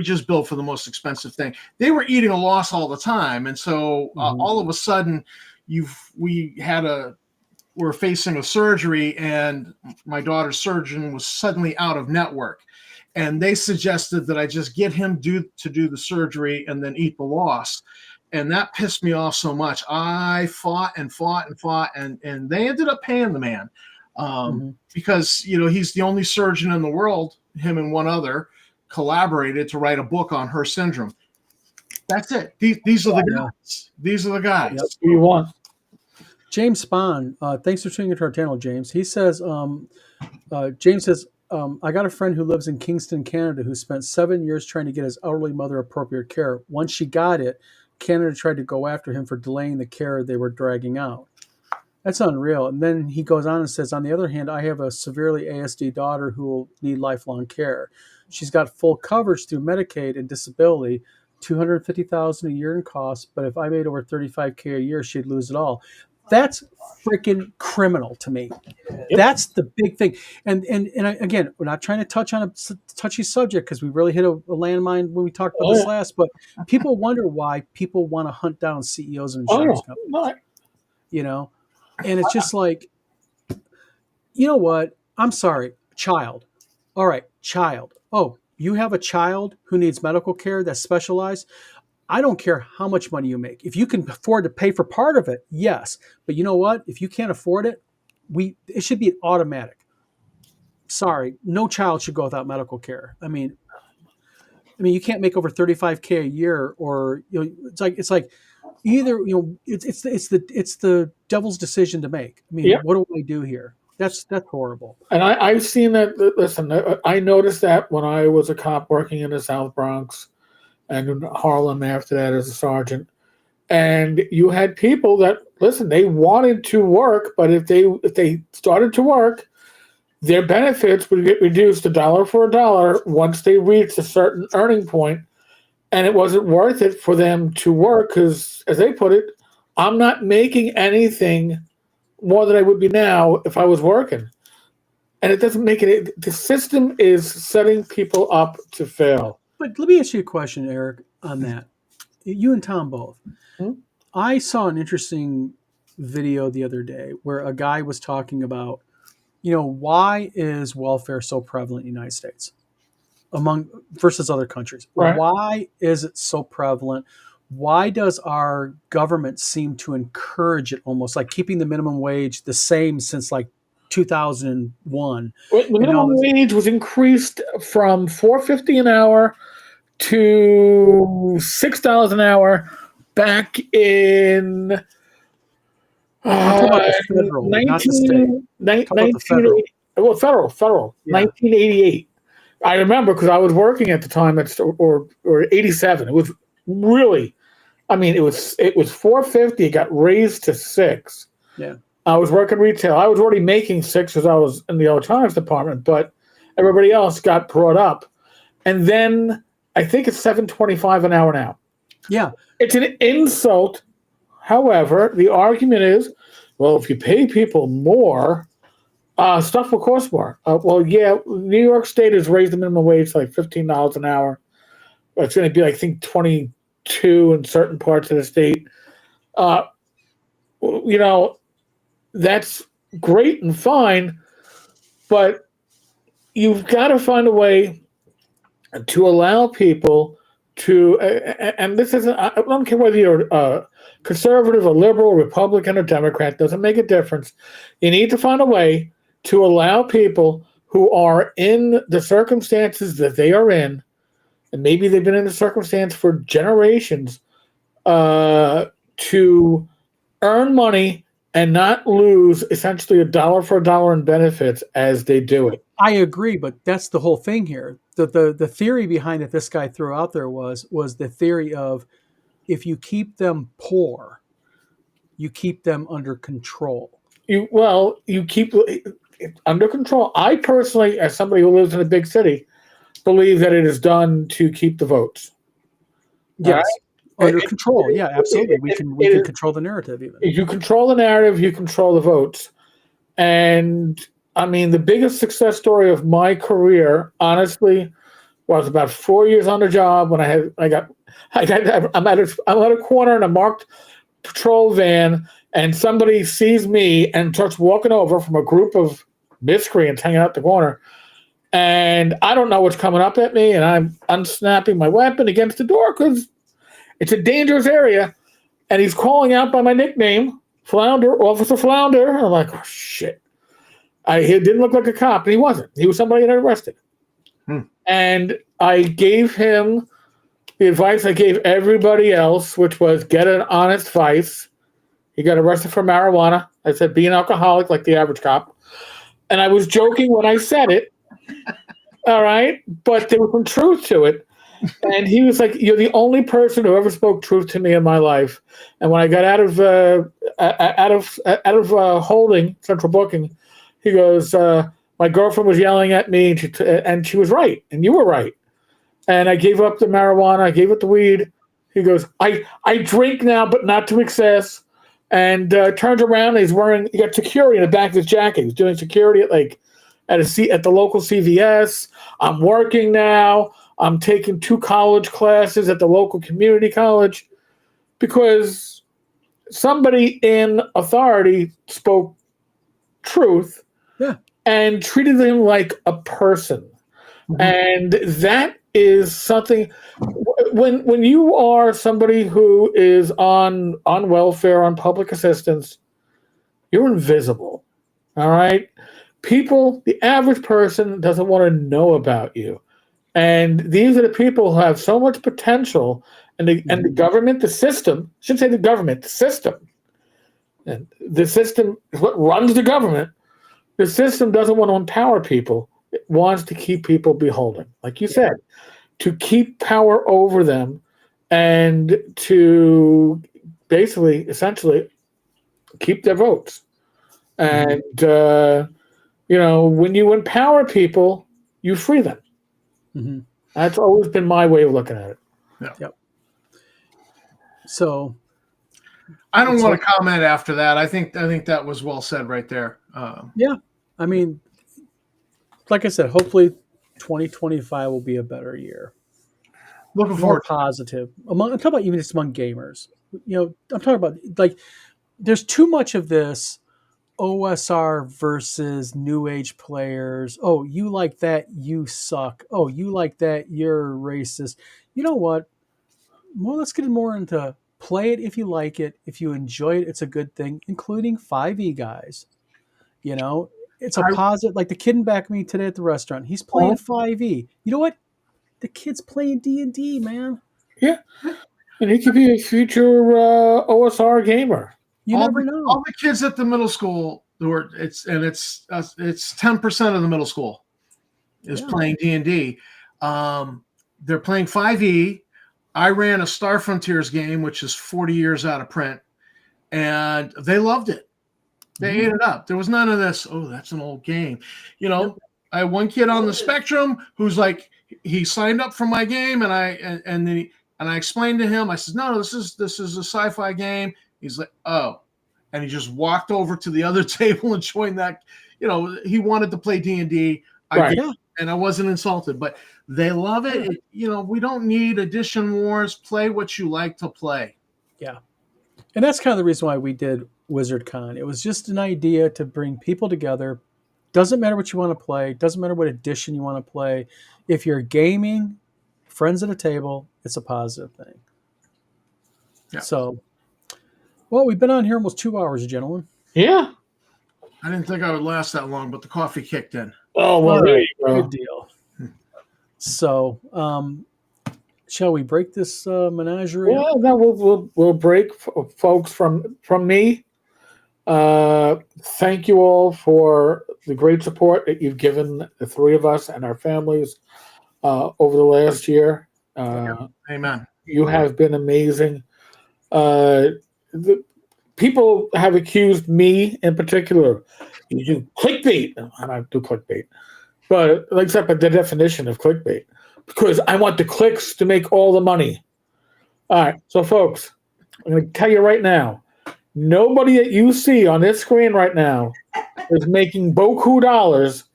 just bill for the most expensive thing. They were eating a loss all the time. And so all of a sudden we're facing a surgery, and my daughter's surgeon was suddenly out of network. And they suggested that I just get him to do the surgery and then eat the loss. And that pissed me off so much. I fought and they ended up paying the man because, he's the only surgeon in the world, him and one other, collaborated to write a book on her syndrome. That's it. These are the guys. These are the guys. Yep. Who you want. James Spahn, thanks for tuning into our channel, James. He says, James says, I got a friend who lives in Kingston, Canada, who spent 7 years trying to get his elderly mother appropriate care. Once she got it, Canada tried to go after him for delaying the care they were dragging out. That's unreal. And then he goes on and says, on the other hand, I have a severely ASD daughter who will need lifelong care. She's got full coverage through Medicaid and disability, $250,000 a year in costs. But if I made over $35,000 a year, she'd lose it all. That's freaking criminal to me. Yep. That's the big thing. And again, we're not trying to touch on a touchy subject because we really hit a landmine when we talked about this last. But people wonder why people want to hunt down CEOs of insurance companies. And it's just like, you know what? I'm sorry, child. All right, child. Oh, you have a child who needs medical care that's specialized. I don't care how much money you make. If you can afford to pay for part of it, yes. But you know what? If you can't afford it, it should be automatic. Sorry, no child should go without medical care. I mean, you can't make over $35,000 a year, or it's like either it's the devil's decision to make. I mean, what do I do here? That's horrible. And I've seen that. Listen, I noticed that when I was a cop working in the South Bronx and in Harlem after that as a sergeant. And you had people that, listen, they wanted to work, but if they started to work, their benefits would get reduced $1 for $1 once they reached a certain earning point, and it wasn't worth it for them to work because, as they put it, I'm not making anything more than I would be now if I was working. And it doesn't make it. The system is setting people up to fail. But let me ask you a question, Eric, on that. You and Tom both. Hmm? I saw an interesting video the other day where a guy was talking about, why is welfare so prevalent in the United States versus other countries? Right. Why is it so prevalent? Why does our government seem to encourage it, almost like keeping the minimum wage the same since like 2001? The minimum wage was increased from $4.50 an hour to $6 an hour back in federal, not the state. Federal, Yeah. 1988. I remember because I was working at the time or 87. It was really, it was $4.50. It got raised to $6. Yeah. I was working retail. I was already making $6 because I was in the electronics department, but everybody else got brought up. And then I think it's $7.25 an hour now. Yeah. It's an insult. However, the argument is, well, if you pay people more, stuff will cost more. New York State has raised the minimum wage to like $15 an hour. It's going to be, I think, 22 in certain parts of the state. That's great and fine, but you've got to find a way to allow people to, and this isn't, I don't care whether you're a conservative, a liberal, Republican, or Democrat, doesn't make a difference. You need to find a way to allow people who are in the circumstances that they are in, and maybe they've been in the circumstance for generations, to earn money and not lose essentially $1 for $1 in benefits as they do it. I agree, but that's the whole thing here. The theory behind it this guy threw out there was the theory of, if you keep them poor, you keep them under control. You keep under control. I personally, as somebody who lives in a big city, believe that it is done to keep the votes. Yes. Under control. Yeah, absolutely. We can control the narrative even. If you control the narrative, you control the votes. And the biggest success story of my career, honestly, was about 4 years on the job when I'm at a corner in a marked patrol van, and somebody sees me and starts walking over from a group of miscreants hanging out the corner. And I don't know what's coming up at me, and I'm unsnapping my weapon against the door because it's a dangerous area. And he's calling out by my nickname, Flounder, Officer Flounder. I'm like, oh, shit. He didn't look like a cop, and he wasn't. He was somebody that I arrested. And I gave him the advice I gave everybody else, which was get an honest vice. He got arrested for marijuana. I said, be an alcoholic like the average cop. And I was joking when I said it. All right. But there was some truth to it. And he was like, you're the only person who ever spoke truth to me in my life. And when I got out of holding, central booking, he goes, my girlfriend was yelling at me, and she was right, and you were right. And I gave up the marijuana. I gave up the weed. He goes, I drink now, but not to excess. And turns around, and he got security in the back of his jacket. He's doing security at the local CVS. I'm working now. I'm taking 2 college classes at the local community college because somebody in authority spoke truth. Yeah. And treated him like a person. Mm-hmm. And that is something, when you are somebody who is on welfare, on public assistance, you're invisible. All right? People, the average person doesn't want to know about you. And these are the people who have so much potential, and the government, the system, I shouldn't say the government, the system. And the system is what runs the government. The system doesn't want to empower people. It wants to keep people beholden, like you said, to keep power over them and to basically, essentially, keep their votes. And, when you empower people, you free them. Mm-hmm. That's always been my way of looking at it. Yep. So I don't want to comment after that. I think that was well said right there. Yeah. I mean, like I said, hopefully 2025 will be a better year. Looking More forward. positive. I'm talking about even just among gamers. I'm talking about like there's too much of this OSR versus new age players. Oh, you like that, you suck. Oh, you like that, you're racist. You know what? Well, let's get more into play it if you like it. If you enjoy it, it's a good thing, including 5e guys. It's a positive. Like the kid in back of me today at the restaurant, he's playing 5e. You know what? The kid's playing D&D, man. Yeah. And he could be a future OSR gamer. You never know. All the kids at the middle school it's 10% of the middle school is playing D&D. They're playing 5e. I ran a Star Frontiers game, which is 40 years out of print, and they loved it. They ate it up. There was none of this, oh, that's an old game. I had one kid on the spectrum who's like, he signed up for my game, and I explained to him, I said, no, this is a sci-fi game. He's like, oh. And he just walked over to the other table and joined that. He wanted to play D&D. And I wasn't insulted, but they love it. We don't need edition wars. Play what you like to play. Yeah. And that's kind of the reason why we did WizardCon. It was just an idea to bring people together. Doesn't matter what you want to play. Doesn't matter what edition you want to play. If you're gaming, friends at a table, it's a positive thing. Yeah. So, well, we've been on here almost 2 hours, gentlemen. Yeah. I didn't think I would last that long, but the coffee kicked in. Oh, well, there you go. Good deal. So, shall we break this menagerie? Well, no, we'll break, folks, from me. Thank you all for the great support that you've given the three of us and our families over the last year. Amen. You have been amazing. The people have accused me in particular. You do clickbait. I don't do clickbait, but except the definition of clickbait, because I want the clicks to make all the money. All right, so folks, I'm going to tell you right now, nobody that you see on this screen right now is making beaucoup dollars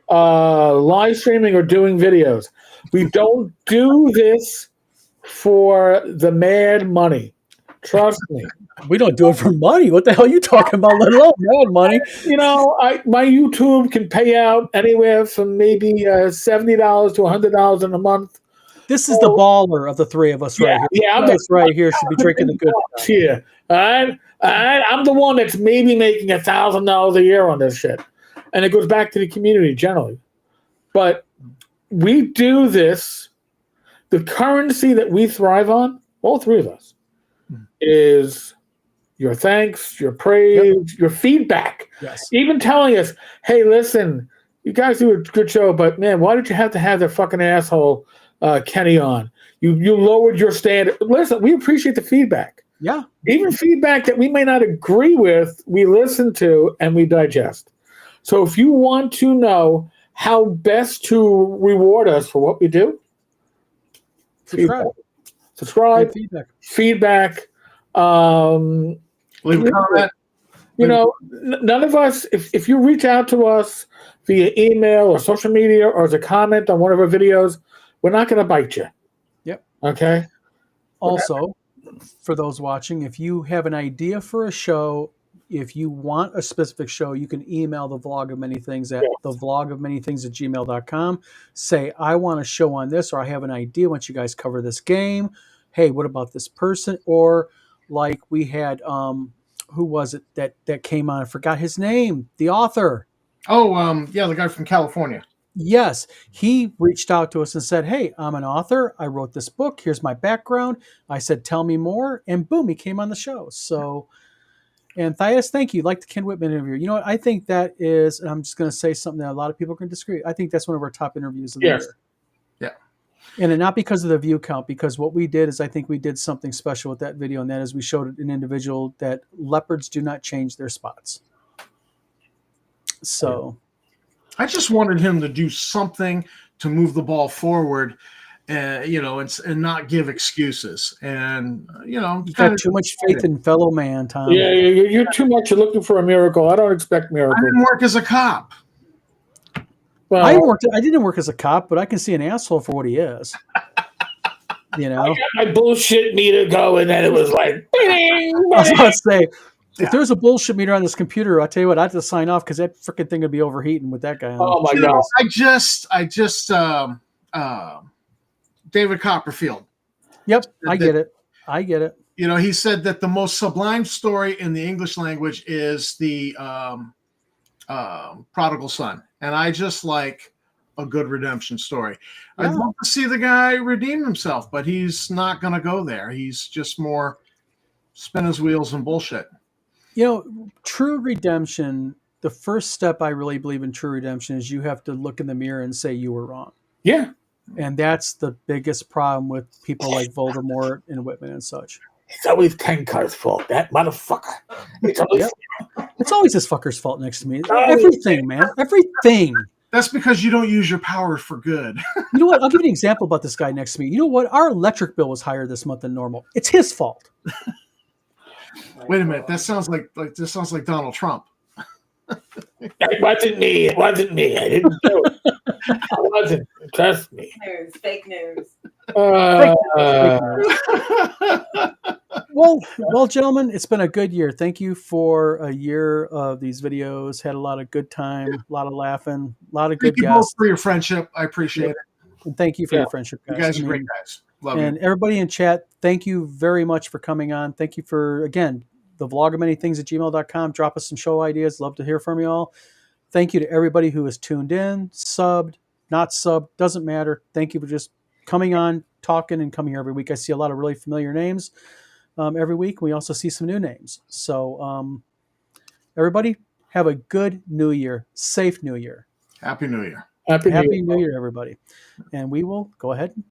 live streaming or doing videos. We don't do this for the mad money. Trust me. We don't do it for money. What the hell are you talking about? Let alone mad money. My YouTube can pay out anywhere from maybe $70 to $100 in a month. This is the baller of the three of us right here. Yeah, right here should be drinking the good stuff. Here. All right? I'm the one that's maybe making $1,000 a year on this shit. And it goes back to the community generally. But we do this. The currency that we thrive on, all three of us, is your thanks, your praise, your feedback. Yes. Even telling us, hey, listen, you guys do a good show, but man, why did you have to have that fucking asshole Kenny on? You lowered your standard. Listen, we appreciate the feedback. Yeah. Even feedback that we may not agree with, we listen to and we digest. So if you want to know how best to reward us for what we do, subscribe, feedback. Leave a comment. None of us, if you reach out to us via email or social media or as a comment on one of our videos, we're not going to bite you. Yep. Okay. Also, for those watching, if you have an idea for a show, if you want a specific show, you can email the vlog of many things at thevlogofmanythings@gmail.com. Say, I want a show on this, or I have an idea once you guys cover this game. Hey, what about this person? Or like we had, who was it that came on? I forgot his name. The author. Oh, the guy from California. Yes, he reached out to us and said, hey, I'm an author. I wrote this book. Here's my background. I said, tell me more. And boom, he came on the show. So And Thias, thank you. Like the Ken Whitman interview. You know what? I think that is, and I'm just going to say something that a lot of people can disagree. I think that's one of our top interviews of the Yes. year. Yeah. And not because of the view count, because what we did is I think we did something special with that video, and that is we showed an individual that leopards do not change their spots. So I just wanted him to do something to move the ball forward, and not give excuses. And you got too much faith in fellow man, Tom. Yeah, you're too much. You're looking for a miracle. I don't expect I miracles. didn't work as a cop. Well, I didn't work as a cop, but I can see an asshole for what he is. You know, I got my bullshit meter going, and it was like, I was about to say, if there's a bullshit meter on this computer, I'll tell you what, I have to sign off because that freaking thing would be overheating with that guy on. oh my You know, god. I just David Copperfield. Yep, I get it. He said that the most sublime story in the English language is the prodigal son, and I just like a good redemption story. Yeah. I'd love to see the guy redeem himself, but he's not going to go there. He's just more spin his wheels and bullshit. True redemption, the first step I really believe in true redemption is you have to look in the mirror and say you were wrong. Yeah. And that's the biggest problem with people like Voldemort and Whitman and such. It's always Tenkar's fault. That motherfucker. It's always, It's always this fucker's fault next to me. Always. Everything, man. Everything. That's because you don't use your power for good. You know what? I'll give you an example about this guy next to me. You know what? Our electric bill was higher this month than normal. It's his fault. Wait a minute. That sounds like Donald Trump. it wasn't me. It wasn't me. I didn't do it. I wasn't. Trust me. Fake news. Well, gentlemen, it's been a good year. Thank you for a year of these videos. Had a lot of good time, a lot of laughing, a lot of good Thank you both guests. for your friendship. I appreciate it. And thank you for Yeah. your friendship, guys. You guys I are mean, great guys. Love and you. everybody in chat, thank you very much for coming on. Thank you for, again, the vlog of many things at gmail.com. Drop us some show ideas. Love to hear from you all. Thank you to everybody who has tuned in, subbed, not subbed, doesn't matter. Thank you for just coming on, talking, and coming here every week. I see a lot of really familiar names every week. We also see some new names. So everybody, have a good New Year. Safe New Year. Happy New Year. Happy New Year. Happy New Year, everybody. And we will go ahead